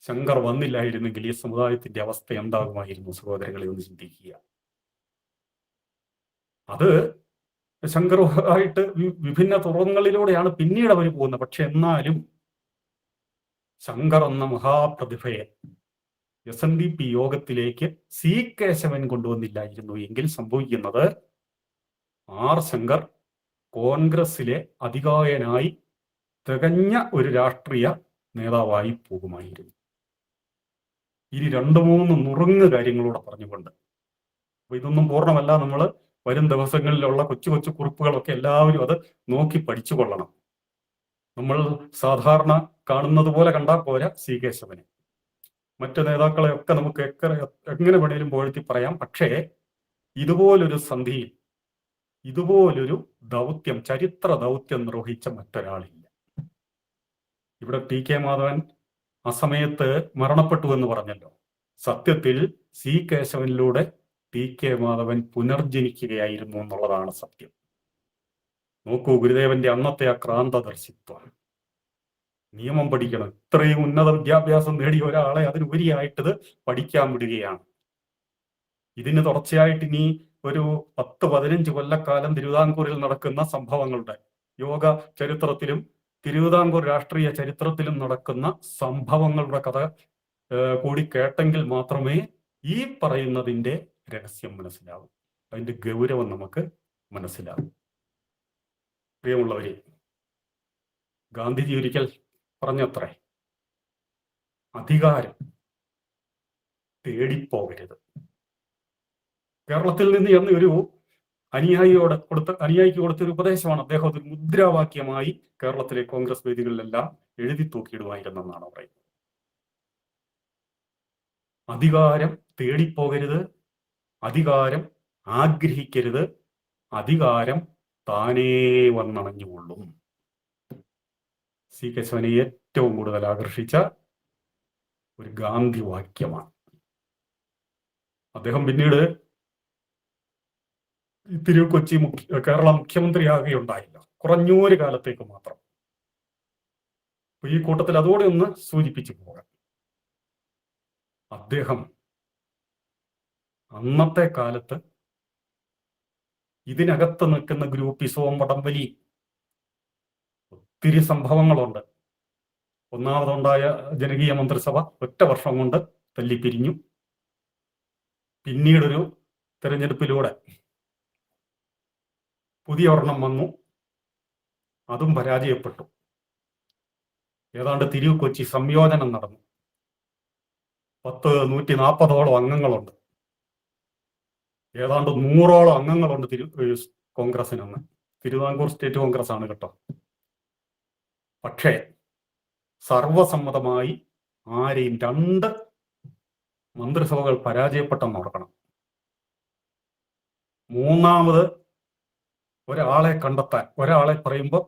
ശങ്കർ വന്നില്ലായിരുന്നെങ്കിൽ ഈ സമുദായത്തിന്റെ അവസ്ഥ എന്താകുമായിരുന്നു? സഹോദരങ്ങളെ ഒന്ന് ചിന്തിക്കുക. അത് ശങ്കറുമായിട്ട് വിഭിന്ന തുറങ്ങളിലൂടെയാണ് പിന്നീട് അവർ പോകുന്നത്. പക്ഷെ എന്നാലും ശങ്കർ എന്ന മഹാപ്രതിഭയെ SNDP യോഗത്തിലേക്ക് സി കേശവൻ കൊണ്ടുവന്നില്ലായിരുന്നു എങ്കിൽ സംഭവിക്കുന്നത് ആർ ശങ്കർ കോൺഗ്രസിലെ അധികായനായി തികഞ്ഞ ഒരു രാഷ്ട്രീയ നേതാവായി പോകുമായിരുന്നു. ഇനി 2-3 നുറുങ്ങ് കാര്യങ്ങളൂടെ പറഞ്ഞുകൊണ്ട്, അപ്പൊ ഇതൊന്നും പൂർണ്ണമല്ല. നമ്മൾ വരും ദിവസങ്ങളിലുള്ള കൊച്ചു കൊച്ചു കുറിപ്പുകളൊക്കെ എല്ലാവരും അത് നോക്കി പഠിച്ചു കൊള്ളണം. നമ്മൾ സാധാരണ കാണുന്നത് പോലെ കണ്ടാൽ പോരാ സി കേശവനെ. മറ്റു നേതാക്കളെയൊക്കെ നമുക്ക് എങ്ങനെ വേണേലും പുകഴ്ത്തി പറയാം. പക്ഷേ ഇതുപോലൊരു സന്ധിയിൽ ഇതുപോലൊരു ദൗത്യം, ചരിത്ര ദൗത്യം നിർവഹിച്ച മറ്റൊരാളില്ല. ഇവിടെ TK മാധവൻ ആ സമയത്ത് മരണപ്പെട്ടു എന്ന് പറഞ്ഞല്ലോ. സത്യത്തിൽ സി കേശവനിലൂടെ TK മാധവൻ പുനർജനിക്കുകയായിരുന്നു എന്നുള്ളതാണ് സത്യം. നോക്കൂ, ഗുരുദേവന്റെ അന്നത്തെ ആ ക്രാന്തദർശിത്വം. നിയമം പഠിക്കണം. ഇത്രയും ഉന്നത വിദ്യാഭ്യാസം നേടിയ ഒരാളെ അതിനുപരിയായിട്ടത് പഠിക്കാൻ വിടുകയാണ്. ഇതിന് തുടർച്ചയായിട്ട് ഇനി ഒരു 10-15 കൊല്ലക്കാലം തിരുവിതാംകൂറിൽ നടക്കുന്ന സംഭവങ്ങളുടെ, യോഗ ചരിത്രത്തിലും തിരുവിതാംകൂർ രാഷ്ട്രീയ ചരിത്രത്തിലും നടക്കുന്ന സംഭവങ്ങളുടെ കഥ കൂടി കേട്ടെങ്കിൽ മാത്രമേ ഈ പറയുന്നതിന്റെ രഹസ്യം മനസ്സിലാവും, അതിന്റെ ഗൗരവം നമുക്ക് മനസ്സിലാവും. പ്രിയമുള്ളവരെ, ഗാന്ധിജി ഒരിക്കൽ പറഞ്ഞത്രേ, അധികാരം തേടിപ്പോകരുത്. കേരളത്തിൽ നിന്ന് എന്ന് ഒരു അനുയായിക്ക് കൊടുത്തൊരു ഉപദേശമാണ്. അദ്ദേഹം ഒരു മുദ്രാവാക്യമായി കേരളത്തിലെ കോൺഗ്രസ് വേദികളിലെല്ലാം എഴുതി തൂക്കിയിടുമായിരുന്നെന്നാണ് പറയുന്നത്. അധികാരം തേടിപ്പോകരുത്, അധികാരം ആഗ്രഹിക്കരുത്, അധികാരം താനേ വന്നണഞ്ഞുകൊള്ളും. സി കേശവനെ ഏറ്റവും കൂടുതൽ ആകർഷിച്ച ഒരു ഗാന്ധി വാക്യമാണ്. അദ്ദേഹം പിന്നീട് കൊച്ചി കേരള മുഖ്യമന്ത്രിയാകുകയുണ്ടായില്ല, കുറഞ്ഞൊരു കാലത്തേക്ക് മാത്രം. ഈ കൂട്ടത്തിൽ അതോടെ ഒന്ന് സൂചിപ്പിച്ചു പോകാം. അദ്ദേഹം അന്നത്തെ കാലത്ത് ഇതിനകത്ത് നിൽക്കുന്ന ഗ്രൂപ്പിസവും വടംവലി ഒത്തിരി സംഭവങ്ങളുണ്ട്. ഒന്നാമതുണ്ടായ ജനകീയ മന്ത്രിസഭ 1 വർഷം കൊണ്ട് തല്ലിപ്പിരിഞ്ഞു. പിന്നീടൊരു തെരഞ്ഞെടുപ്പിലൂടെ പുതിയ ഒരെണ്ണം വന്നു, അതും പരാജയപ്പെട്ടു. ഏതാണ്ട് കൊച്ചി സംയോജനം നടന്നു. 140ഓളം അംഗങ്ങളുണ്ട്, ഏതാണ്ട് 100ഓളം അംഗങ്ങളുണ്ട് കോൺഗ്രസിനൊന്ന്. തിരുവിതാംകൂർ സ്റ്റേറ്റ് കോൺഗ്രസ് ആണ് കേട്ടോ. പക്ഷേ സർവസമ്മതമായി ആരെയും 2 മന്ത്രിസഭകൾ പരാജയപ്പെട്ടെന്ന് ഓർക്കണം. മൂന്നാമത് ഒരാളെ കണ്ടെത്താൻ, ഒരാളെ പറയുമ്പോൾ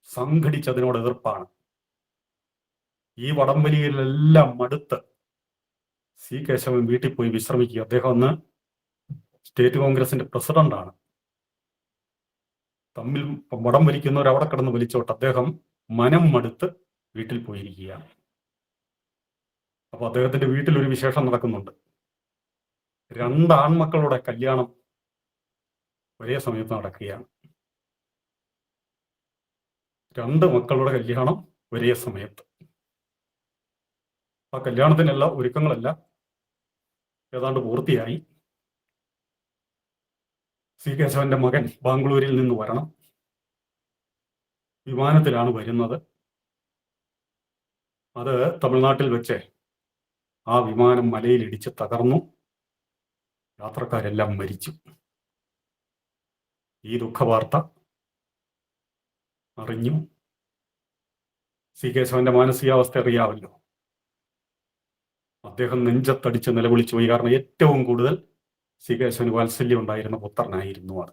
സംഘടിച്ചതിനോട് എതിർപ്പാണ്. ഈ വടംവലിയിലെല്ലാം മടുത്ത് സി കേശവൻ വീട്ടിൽ പോയി വിശ്രമിക്കുക. അദ്ദേഹം അന്ന് സ്റ്റേറ്റ് കോൺഗ്രസിന്റെ പ്രസിഡന്റാണ്. തമ്മിൽ വടം വലിക്കുന്നവർ അവിടെ കിടന്ന് വലിച്ചോട്ട് അദ്ദേഹം മനം മടുത്ത് വീട്ടിൽ പോയിരിക്കുകയാണ്. അപ്പൊ അദ്ദേഹത്തിന്റെ വീട്ടിൽ ഒരു വിശേഷം നടക്കുന്നുണ്ട്. 2 ആൺമക്കളുടെ കല്യാണം ഒരേ സമയത്ത് നടക്കുകയാണ്. 2 മക്കളുടെ കല്യാണം ഒരേ സമയത്ത്. ആ കല്യാണത്തിനെല്ലാം ഒരുക്കങ്ങളെല്ലാം ഏതാണ്ട് പൂർത്തിയായി. സി കേശവന്റെ മകൻ ബാംഗ്ലൂരിൽ നിന്ന് വരണം. വിമാനത്തിലാണ് വരുന്നത്. അത് തമിഴ്നാട്ടിൽ വെച്ച് ആ വിമാനം മലയിലിടിച്ച് തകർന്നു. യാത്രക്കാരെല്ലാം മരിച്ചു. ഈ ദുഃഖവാർത്ത അറിഞ്ഞു. സി കേശവന്റെ മാനസികാവസ്ഥ അറിയാമല്ലോ. അദ്ദേഹം നെഞ്ചത്തടിച്ച് നിലവിളിച്ചു പോയി. കാരണം ഏറ്റവും കൂടുതൽ സി കേശവന് വാത്സല്യം ഉണ്ടായിരുന്ന പുത്രനായിരുന്നു അത്.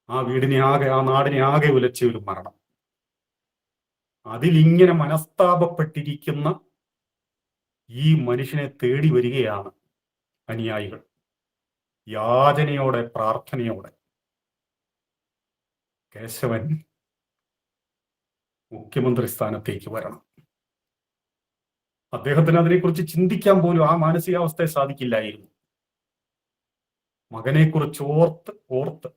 ആ വീടിനെ ആകെ, ആ നാടിനെ ആകെ ഉലച്ച ഒരു മരണം. അതിലിങ്ങനെ മനസ്താപപ്പെട്ടിരിക്കുന്ന ഈ മനുഷ്യനെ തേടി വരികയാണ് അനുയായികൾ. യാചനയോടെ, പ്രാർത്ഥനയോടെ. കേശവൻ മുഖ്യമന്ത്രി സ്ഥാനത്തേക്ക് വരണം. അദ്ദേഹത്തിന് അതിനെക്കുറിച്ച് ചിന്തിക്കാൻ പോലും ആ മാനസികാവസ്ഥയെ സാധിക്കില്ലായിരുന്നു. മകനെക്കുറിച്ച് ഓർത്ത് ഓർത്ത്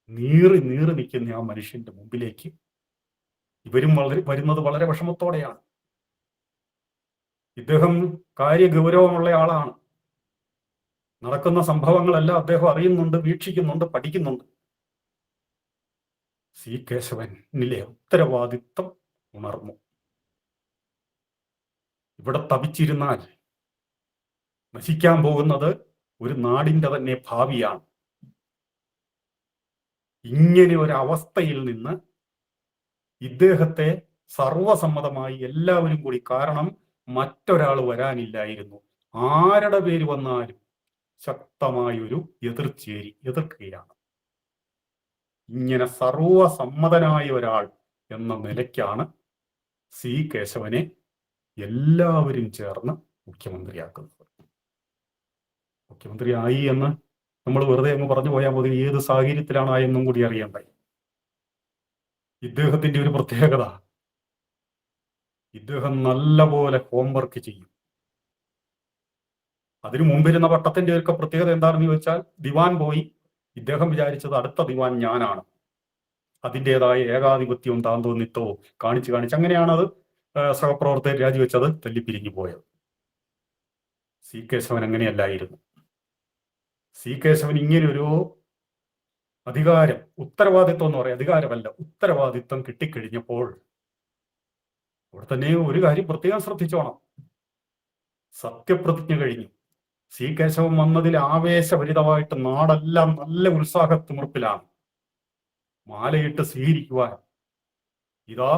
നീറി നീറി നിൽക്കുന്ന ആ മനുഷ്യന്റെ മുമ്പിലേക്ക് ഇവരും വരുന്നത് വളരെ വിഷമത്തോടെയാണ്. ഇദ്ദേഹം കാര്യഗൗരവമുള്ള ആളാണ്. നടക്കുന്ന സംഭവങ്ങളെല്ലാം അദ്ദേഹം അറിയുന്നുണ്ട്, വീക്ഷിക്കുന്നുണ്ട്, പഠിക്കുന്നുണ്ട്. സി കേശവനിലെ ഉത്തരവാദിത്വം ഉണർന്നു. ഇവിടെ തപിച്ചിരുന്നാൽ നശിക്കാൻ പോകുന്നത് ഒരു നാടിന്റെ തന്നെ ഭാവിയാണ്. ഇങ്ങനെ ഒരു അവസ്ഥയിൽ നിന്ന് ഇദ്ദേഹത്തെ സർവസമ്മതമായി എല്ലാവരും കൂടി, കാരണം മറ്റൊരാൾ വരാനില്ലായിരുന്നു, ആരുടെ പേര് വന്നാലും ശക്തമായൊരു എതിർക്കുകയാണ്. ഇങ്ങനെ സർവസമ്മതനായ ഒരാൾ എന്ന നിലയ്ക്കാണ് സി കേശവനെ എല്ലാവരും ചേർന്ന് മുഖ്യമന്ത്രിയാക്കുന്നത്. മുഖ്യമന്ത്രിയായി എന്ന് നമ്മൾ വെറുതെ അങ്ങ് പറഞ്ഞു പോയാൽ മതി. ഏത് സാഹചര്യത്തിലാണെന്നും കൂടി അറിയണ്ടേ. ഇദ്ദേഹത്തിന്റെ ഒരു പ്രത്യേകത, ഇദ്ദേഹം നല്ലപോലെ ഹോംവർക്ക് ചെയ്യും. അതിനു മുമ്പിരുന്ന പട്ടത്തിന്റെ ഒക്കെ പ്രത്യേകത എന്താണെന്ന് ചോദിച്ചാൽ, ദിവാൻ പോയി ഇദ്ദേഹം വിചാരിച്ചത് അടുത്ത ദിവാൻ ഞാനാണ്, അതിൻ്റെതായ ഏകാധിപത്യവും താന്തോന്നിത്വവും കാണിച്ച് അങ്ങനെയാണ് അത് സഹപ്രവർത്തകർ രാജിവെച്ചത്, തല്ലിപ്പിരിഞ്ഞു പോയത്. സി കേശവൻ അങ്ങനെയല്ലായിരുന്നു. സി കേശവൻ ഇങ്ങനൊരു അധികാരം, ഉത്തരവാദിത്വം എന്ന് പറയാം, അധികാരമല്ല, ഉത്തരവാദിത്വം കിട്ടിക്കഴിഞ്ഞപ്പോൾ അവിടെ തന്നെ ഒരു കാര്യം പ്രത്യേകം ശ്രദ്ധിച്ചോണം. സത്യപ്രതിജ്ഞ കഴിഞ്ഞു. സി കേശവൻ വന്നതിൽ ആവേശഭരിതമായിട്ട് നാടെല്ലാം നല്ല ഉത്സാഹത്തിമുറപ്പിലാണ്. മാലയിട്ട് സ്വീകരിക്കുവാൻ ഇതാ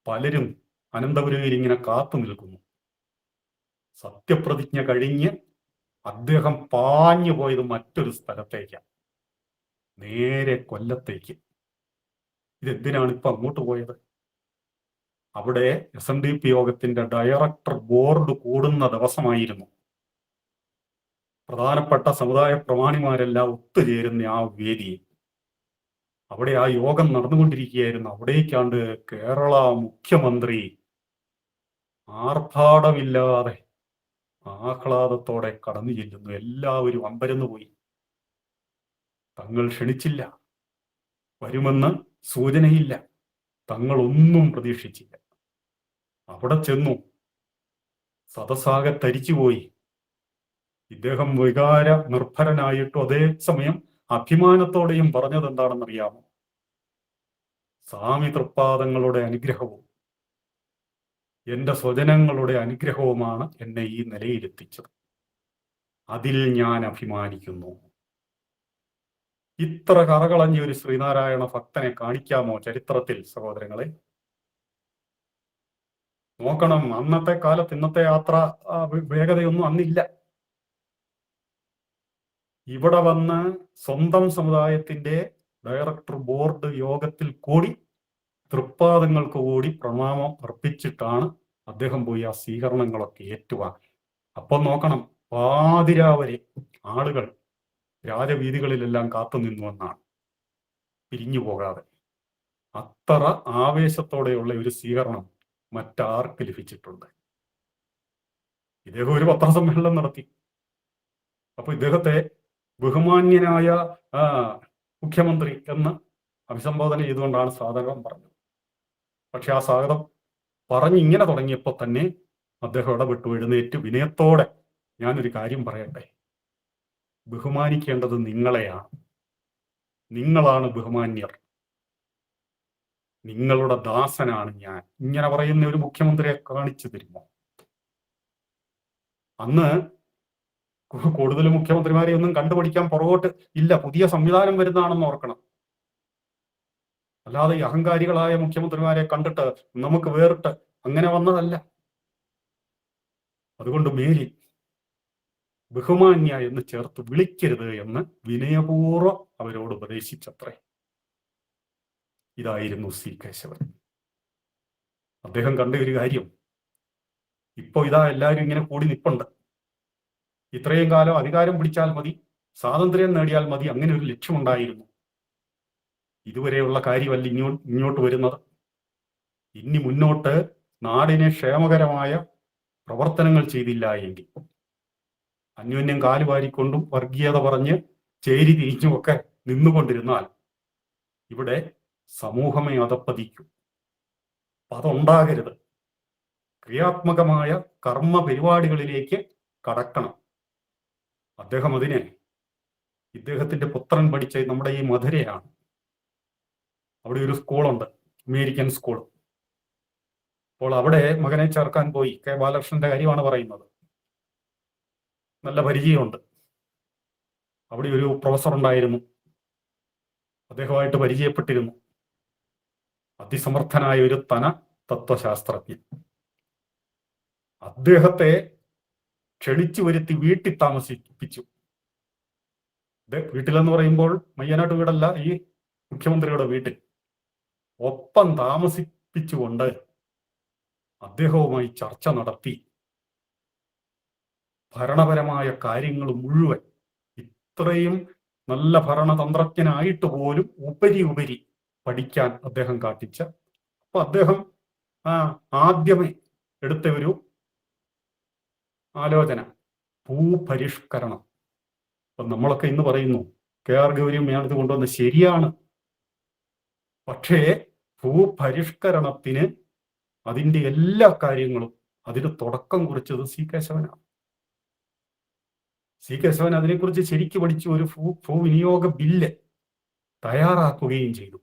പലരും അനന്തപുരയിൽ ഇങ്ങനെ കാത്തു നിൽക്കുന്നു. സത്യപ്രതിജ്ഞ കഴിഞ്ഞ് അദ്ദേഹം പാഞ്ഞു പോയത് മറ്റൊരു സ്ഥലത്തേക്കാണ്, നേരെ കൊല്ലത്തേക്ക്. ഇതെന്തിനാണ് ഇപ്പൊ അങ്ങോട്ട് പോയത്? അവിടെ SNDP യോഗത്തിന്റെ ഡയറക്ടർ ബോർഡ് കൂടുന്ന ദിവസമായിരുന്നു. പ്രധാനപ്പെട്ട സമുദായ പ്രമാണിമാരെല്ലാം ഒത്തുചേരുന്ന ആ വേദിയിൽ അവിടെ ആ യോഗം നടന്നുകൊണ്ടിരിക്കുകയായിരുന്നു. അവിടേക്കാണ്ട് കേരള മുഖ്യമന്ത്രി ആർഭാടമില്ലാതെ ആഹ്ലാദത്തോടെ കടന്നു ചെല്ലുന്നു. എല്ലാവരും അമ്പരന്നു പോയി. തങ്ങൾ ക്ഷണിച്ചില്ല, വരുമെന്ന് സൂചനയില്ല, തങ്ങളൊന്നും പ്രതീക്ഷിച്ചില്ല. അവിടെ ചെന്നു, സദസ്സാകെ തരിച്ചുപോയി. ഇദ്ദേഹം വികാര നിർഭരനായിട്ടും അതേസമയം അഭിമാനത്തോടെയും പറഞ്ഞത് എന്താണെന്നറിയാമോ? സ്വാമി തൃപ്പാദങ്ങളുടെ അനുഗ്രഹവും എന്റെ സ്വജനങ്ങളുടെ അനുഗ്രഹവുമാണ് എന്നെ ഈ നിലയിലെത്തിച്ചത്. അതിൽ ഞാൻ അഭിമാനിക്കുന്നു. ഇത്ര കറകളഞ്ഞ ഒരു ശ്രീനാരായണ ഭക്തനെ കാണിക്കാമോ ചരിത്രത്തിൽ? സഹോദരങ്ങളെ, നോക്കണം. അന്നത്തെ കാലത്ത് ഇന്നത്തെ യാത്ര വേഗതയൊന്നും അന്നില്ല. ഇവിടെ വന്ന് സ്വന്തം സമുദായത്തിന്റെ ഡയറക്ടർ ബോർഡ് യോഗത്തിൽ കൂടി തൃപ്പാദങ്ങൾക്ക് കൂടി പ്രണാമം അർപ്പിച്ചിട്ടാണ് അദ്ദേഹം പോയി ആ സ്വീകരണങ്ങളൊക്കെ ഏറ്റുവാങ്ങി. അപ്പം നോക്കണം, പാതിരാവരെ ആളുകൾ രാജവീതികളിലെല്ലാം കാത്തുനിന്നുവെന്നാണ്, പിരിഞ്ഞു പോകാതെ. അത്ര ആവേശത്തോടെയുള്ള ഒരു സ്വീകരണം മറ്റാർക്ക് ലഭിച്ചിട്ടുണ്ട്? ഇദ്ദേഹം ഒരു പത്രസമ്മേളനം നടത്തി. അപ്പൊ ഇദ്ദേഹത്തെ ബഹുമാന്യനായ മുഖ്യമന്ത്രി എന്ന് അഭിസംബോധന ചെയ്തുകൊണ്ടാണ് സ്വാഗതം പറഞ്ഞത്. പക്ഷെ ആ സ്വാഗതം പറഞ്ഞിങ്ങനെ തുടങ്ങിയപ്പോൾ തന്നെ അദ്ദേഹം ഇടപെട്ടു, എഴുന്നേറ്റ് വിനയത്തോടെ, ഞാനൊരു കാര്യം പറയട്ടെ, ബഹുമാനിക്കേണ്ടത് നിങ്ങളെയാണ്, നിങ്ങളാണ് ബഹുമാന്യർ, നിങ്ങളുടെ ദാസനാണ് ഞാൻ. ഇങ്ങനെ പറയുന്ന ഒരു മുഖ്യമന്ത്രിയെ കാണിച്ചു തരുമോ? അന്ന് കൂടുതൽ മുഖ്യമന്ത്രിമാരെ ഒന്നും കണ്ടുപിടിക്കാൻ പുറകോട്ട് ഇല്ല, പുതിയ സംവിധാനം വരുന്നതാണെന്ന് ഓർക്കണം. അല്ലാതെ ഈ അഹങ്കാരികളായ മുഖ്യമന്ത്രിമാരെ കണ്ടിട്ട് നമുക്ക് വേറിട്ട് അങ്ങനെ വന്നതല്ല. അതുകൊണ്ട് മേലി ബഹുമാന്യ എന്ന് ചേർത്ത് വിളിക്കരുത് എന്ന് വിനയപൂർവ്വം അവരോട് ഉപദേശിച്ചത്രേ. ഇതായിരുന്നു സി കേശവൻ. അദ്ദേഹം കണ്ട ഒരു കാര്യം, ഇപ്പൊ ഇതാ എല്ലാവരും ഇങ്ങനെ കൂടി നിപ്പുണ്ട്, ഇത്രയും കാലം അധികാരം പിടിച്ചാൽ മതി, സ്വാതന്ത്ര്യം നേടിയാൽ മതി, അങ്ങനെ ഒരു ലക്ഷ്യമുണ്ടായിരുന്നു. ഇതുവരെയുള്ള കാര്യമല്ല ഇങ്ങോട്ട് വരുന്നത്. ഇനി മുന്നോട്ട് നാടിനെ ക്ഷേമകരമായ പ്രവർത്തനങ്ങൾ ചെയ്തില്ല എങ്കിൽ, അന്യോന്യം കാലുവാരിക്കൊണ്ടും വർഗീയത പറഞ്ഞ് ചേരി തിരിച്ചുമൊക്കെ നിന്നുകൊണ്ടിരുന്നാൽ ഇവിടെ സമൂഹമേ അധപ്പതിക്കും. അതുണ്ടാകരുത്. ക്രിയാത്മകമായ കർമ്മ പരിപാടികളിലേക്ക് കടക്കണം. അദ്ദേഹം അതിനെ, ഇദ്ദേഹത്തിന്റെ പുത്രൻ പഠിച്ച നമ്മുടെ ഈ മധുരയാണ്, അവിടെ ഒരു സ്കൂളുണ്ട്, അമേരിക്കൻ സ്കൂൾ. അപ്പോൾ അവിടെ മകനെ ചേർക്കാൻ പോയി. കെ ബാലകൃഷ്ണന്റെ കാര്യമാണ് പറയുന്നത്. നല്ല പരിചയമുണ്ട്. അവിടെ ഒരു പ്രൊഫസർ ഉണ്ടായിരുന്നു, അദ്ദേഹമായിട്ട് പരിചയപ്പെട്ടിരുന്നു. അതിസമർത്ഥനായ ഒരു തത്വശാസ്ത്രജ്ഞൻ. അദ്ദേഹത്തെ ക്ഷണിച്ചു വരുത്തി വീട്ടിൽ താമസിപ്പിച്ചു. വീട്ടിലെന്ന് പറയുമ്പോൾ മയ്യനാട്ട് വീടല്ല, ഈ മുഖ്യമന്ത്രിയുടെ വീട്ടിൽ. ഒപ്പം താമസിപ്പിച്ചുകൊണ്ട് അദ്ദേഹവുമായി ചർച്ച നടത്തി ഭരണപരമായ കാര്യങ്ങൾ മുഴുവൻ, ഇത്രയും നല്ല ഭരണതന്ത്രജ്ഞനായിട്ട് പോലും ഉപരി പഠിക്കാൻ അദ്ദേഹം കാട്ടിച്ച. അപ്പൊ അദ്ദേഹം ആദ്യമേ എടുത്ത ഒരു ആലോചന ഭൂപരിഷ്കരണം. അപ്പൊ നമ്മളൊക്കെ ഇന്ന് പറയുന്നു KR ഗൗരിയമ്മയാണ് ഇത് കൊണ്ടുവന്നത്, ശരിയാണ്. പക്ഷേ ഭൂപരിഷ്കരണത്തിന് അതിൻ്റെ എല്ലാ കാര്യങ്ങളും, അതിന് തുടക്കം കുറിച്ചത് സി കേശവനാണ്. സി കേശവൻ അതിനെക്കുറിച്ച് ശരിക്ക് പഠിച്ചു ഒരു ഭൂവിനിയോഗ ബില്ല് തയ്യാറാക്കുകയും ചെയ്തു.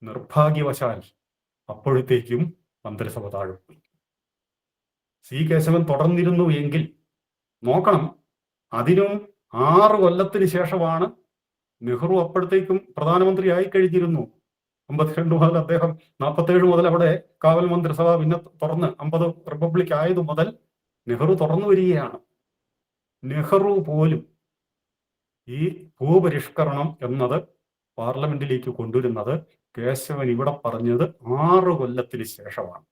നിർഭാഗ്യവശാൽ അപ്പോഴത്തേക്കും മന്ത്രിസഭ താഴെപ്പോയി. സി കേശവൻ തുടർന്നിരുന്നു എങ്കിൽ നോക്കണം, അതിനും 6 കൊല്ലത്തിന് ശേഷമാണ് നെഹ്റു അപ്പോഴത്തേക്കും പ്രധാനമന്ത്രി ആയി കഴിഞ്ഞിരുന്നു. 52 മുതൽ അദ്ദേഹം 47 മുതൽ അവിടെ കാവൽ മന്ത്രിസഭ പിന്നെ തുറന്ന് 50 റിപ്പബ്ലിക് ആയതു മുതൽ നെഹ്റു തുറന്നു വരികയാണ്. നെഹ്റു പോലും ഈ ഭൂപരിഷ്കരണം എന്നത് പാർലമെന്റിലേക്ക് കൊണ്ടുവരുന്നത് കേശവൻ ഇവിടെ പറഞ്ഞത് 6 കൊല്ലത്തിന് ശേഷമാണ്.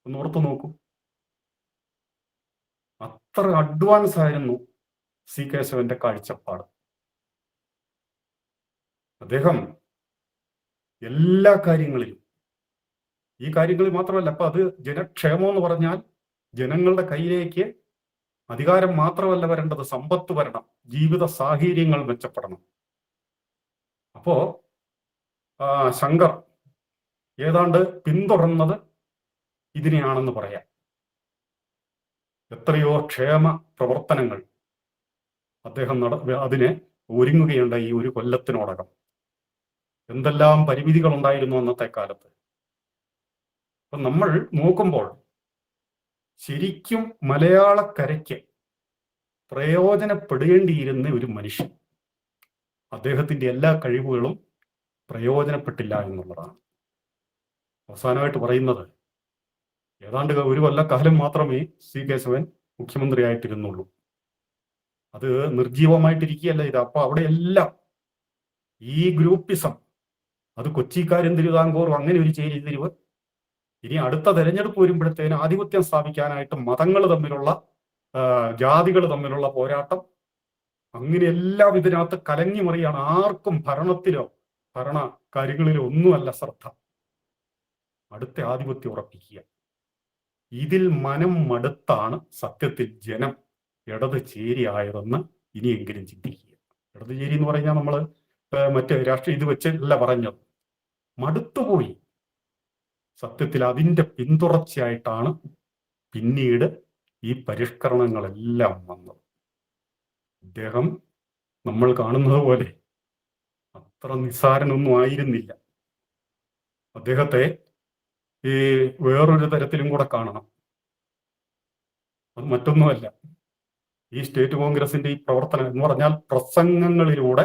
ഒന്ന് ഓർത്തു നോക്കൂ. അത്ര അഡ്വാൻസ് ആയിരുന്നു സി കേശവന്റെ കാഴ്ചപ്പാട്. അദ്ദേഹം എല്ലാ കാര്യങ്ങളിലും, ഈ കാര്യങ്ങളിൽ മാത്രമല്ല, അപ്പൊ അത് ജനക്ഷേമം എന്ന് പറഞ്ഞാൽ ജനങ്ങളുടെ കയ്യിലേക്ക് അധികാരം മാത്രമല്ല വരേണ്ടത്, സമ്പത്ത് വരണം, ജീവിത സാഹചര്യങ്ങൾ മെച്ചപ്പെടണം. അപ്പോ ശങ്കർ ഏതാണ്ട് പിന്തുടർന്നത് ഇതിനെയാണെന്ന് പറയാം. എത്രയോ ക്ഷേമ പ്രവർത്തനങ്ങൾ അദ്ദേഹം അതിനെ ഒരുങ്ങുകയുണ്ടായി ഈ 1 കൊല്ലത്തിനോടകം. എന്തെല്ലാം പരിമിതികൾ ഉണ്ടായിരുന്നു അന്നത്തെ കാലത്ത്. അപ്പൊ നമ്മൾ നോക്കുമ്പോൾ ശരിക്കും മലയാളക്കരയ്ക്ക് പ്രയോജനപ്പെടേണ്ടിയിരുന്ന ഒരു മനുഷ്യൻ, അദ്ദേഹത്തിന്റെ എല്ലാ കഴിവുകളും പ്രയോജനപ്പെട്ടില്ല എന്നുള്ളതാണ്. അവസാനമായിട്ട് പറയുന്നത്, ഏതാണ്ട് 1 കൊല്ലക്കാലം മാത്രമേ സി കേശവൻ മുഖ്യമന്ത്രിയായിട്ടിരുന്നുള്ളൂ. അത് നിർജീവമായിട്ടിരിക്കുകയല്ല ഇത്. അപ്പൊ അവിടെയെല്ലാം ഈ ഗ്രൂപ്പിസം അത് കൊച്ചിക്കാരും തിരുവിതാംകൂറും അങ്ങനെ ഒരു ചേരിതിരിവ്. ഇനി അടുത്ത തെരഞ്ഞെടുപ്പ് വരുമ്പോഴത്തേന് ആധിപത്യം സ്ഥാപിക്കാനായിട്ട് മതങ്ങൾ തമ്മിലുള്ള, ജാതികൾ തമ്മിലുള്ള പോരാട്ടം, അങ്ങനെയെല്ലാം ഇതിനകത്ത് കലങ്ങി മറിയാണ്. ആർക്കും ഭരണത്തിലോ ഭരണ കാര്യങ്ങളിലോ ഒന്നുമല്ല ശ്രദ്ധ, അടുത്ത ആധിപത്യം ഉറപ്പിക്കുക. ഇതിൽ മനം മടുത്താണ് സത്യത്തിൽ ജനം ഇടത് ചേരിയായതെന്ന് ഇനിയെങ്കിലും ചിന്തിക്കുക. ഇടത് ചേരി എന്ന് പറഞ്ഞാൽ നമ്മൾ മറ്റ് രാഷ്ട്രീയ ഇത് വെച്ചല്ല പറഞ്ഞത്, മടുത്തുപോയി. സത്യത്തിൽ അതിൻ്റെ പിന്തുടർച്ചയായിട്ടാണ് പിന്നീട് ഈ പരിഷ്കരണങ്ങളെല്ലാം വന്നത്. അദ്ദേഹം നമ്മൾ കാണുന്നത് പോലെ അത്ര നിസ്സാരനൊന്നും ആയിരുന്നില്ല. അദ്ദേഹത്തെ ഈ വേറൊരു തരത്തിലും കൂടെ കാണണം. അത് മറ്റൊന്നുമല്ല, ഈ സ്റ്റേറ്റ് കോൺഗ്രസിന്റെ ഈ പ്രവർത്തനം എന്ന് പറഞ്ഞാൽ പ്രസംഗങ്ങളിലൂടെ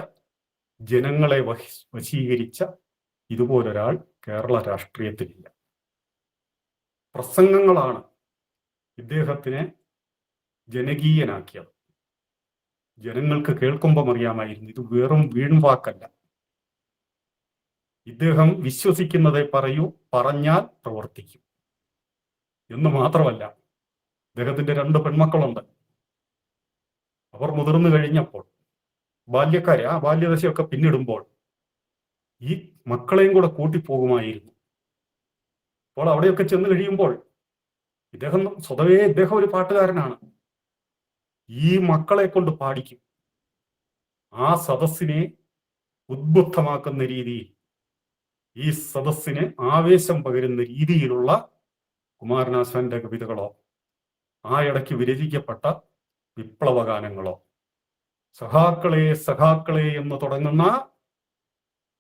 ജനങ്ങളെ വശീകരിച്ച ഇതുപോലൊരാൾ കേരള രാഷ്ട്രീയത്തിലില്ല. പ്രസംഗങ്ങളാണ് ഇദ്ദേഹത്തിനെ ജനകീയനാക്കിയത്. ജനങ്ങൾക്ക് കേൾക്കുമ്പം അറിയാമായിരുന്നു ഇത് വെറും വീൺവാക്കല്ല. ഇദ്ദേഹം വിശ്വസിക്കുന്നതേ പറയൂ, പറഞ്ഞാൽ പ്രവർത്തിക്കും എന്ന് മാത്രമല്ല, അദ്ദേഹത്തിന്റെ 2 പെൺമക്കളുണ്ട്. അവർ മുതിർന്നു കഴിഞ്ഞപ്പോൾ ബാല്യക്കാരെ, ആ ബാല്യദശയൊക്കെ പിന്നിടുമ്പോൾ ഈ മക്കളെയും കൂടെ കൂട്ടിപ്പോകുമായിരുന്നു. അപ്പോൾ അവിടെയൊക്കെ ചെന്ന് കഴിയുമ്പോൾ ഇദ്ദേഹം ഒരു പാട്ടുകാരനാണ്. ഈ മക്കളെ കൊണ്ട് പാടിക്കും. ആ സദസ്സിനെ ഉദ്ബുദ്ധമാക്കുന്ന രീതിയിൽ, ഈ സദസ്സിന് ആവേശം പകരുന്ന രീതിയിലുള്ള കുമാരനാശാന്റെ കവിതകളോ, ആ ഇടയ്ക്ക് വിരചിക്കപ്പെട്ട വിപ്ലവഗാനങ്ങളോ, സഖാക്കളെ സഖാക്കളെ എന്ന് തുടങ്ങുന്ന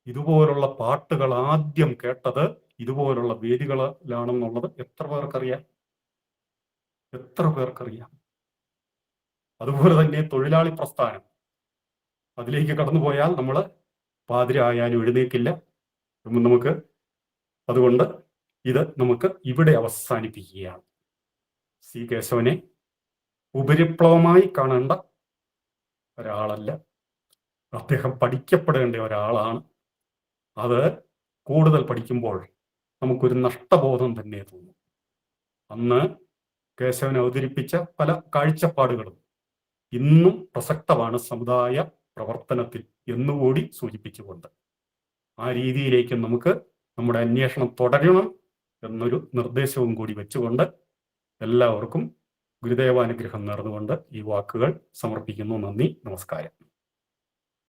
ഇതുപോലുള്ള പാട്ടുകൾ ആദ്യം കേട്ടത് ഇതുപോലുള്ള വേദികളിലാണെന്നുള്ളത് എത്ര പേർക്കറിയാം? അതുപോലെ തന്നെ തൊഴിലാളി പ്രസ്ഥാനം, അതിലേക്ക് കടന്നുപോയാൽ നമ്മൾ പാതിരായാലും എഴുന്നേക്കില്ല. അതുകൊണ്ട് ഇത് നമുക്ക് ഇവിടെ അവസാനിപ്പിക്കുകയാണ്. സി കേശവനെ ഉപരിപ്ലവമായി കാണേണ്ട ഒരാളല്ല, അദ്ദേഹം പഠിക്കപ്പെടേണ്ട ഒരാളാണ്. അത് കൂടുതൽ പഠിക്കുമ്പോൾ നമുക്കൊരു നഷ്ടബോധം തന്നെ തോന്നും. അന്ന് കേശവൻ അവതരിപ്പിച്ച പല കാഴ്ചപ്പാടുകളും ഇന്നും പ്രസക്തമാണ് സമുദായ പ്രവർത്തനത്തിൽ എന്നുകൂടി സൂചിപ്പിച്ചുകൊണ്ട് ആ രീതിയിലേക്ക് നമുക്ക് നമ്മുടെ അന്വേഷണം തുടരണം എന്നൊരു നിർദ്ദേശവും കൂടി വെച്ചുകൊണ്ട് എല്ലാവർക്കും ഗുരുദേവാനുഗ്രഹം നേർന്നുകൊണ്ട് ഈ വാക്കുകൾ സമർപ്പിക്കുന്നു. നന്ദി, നമസ്കാരം.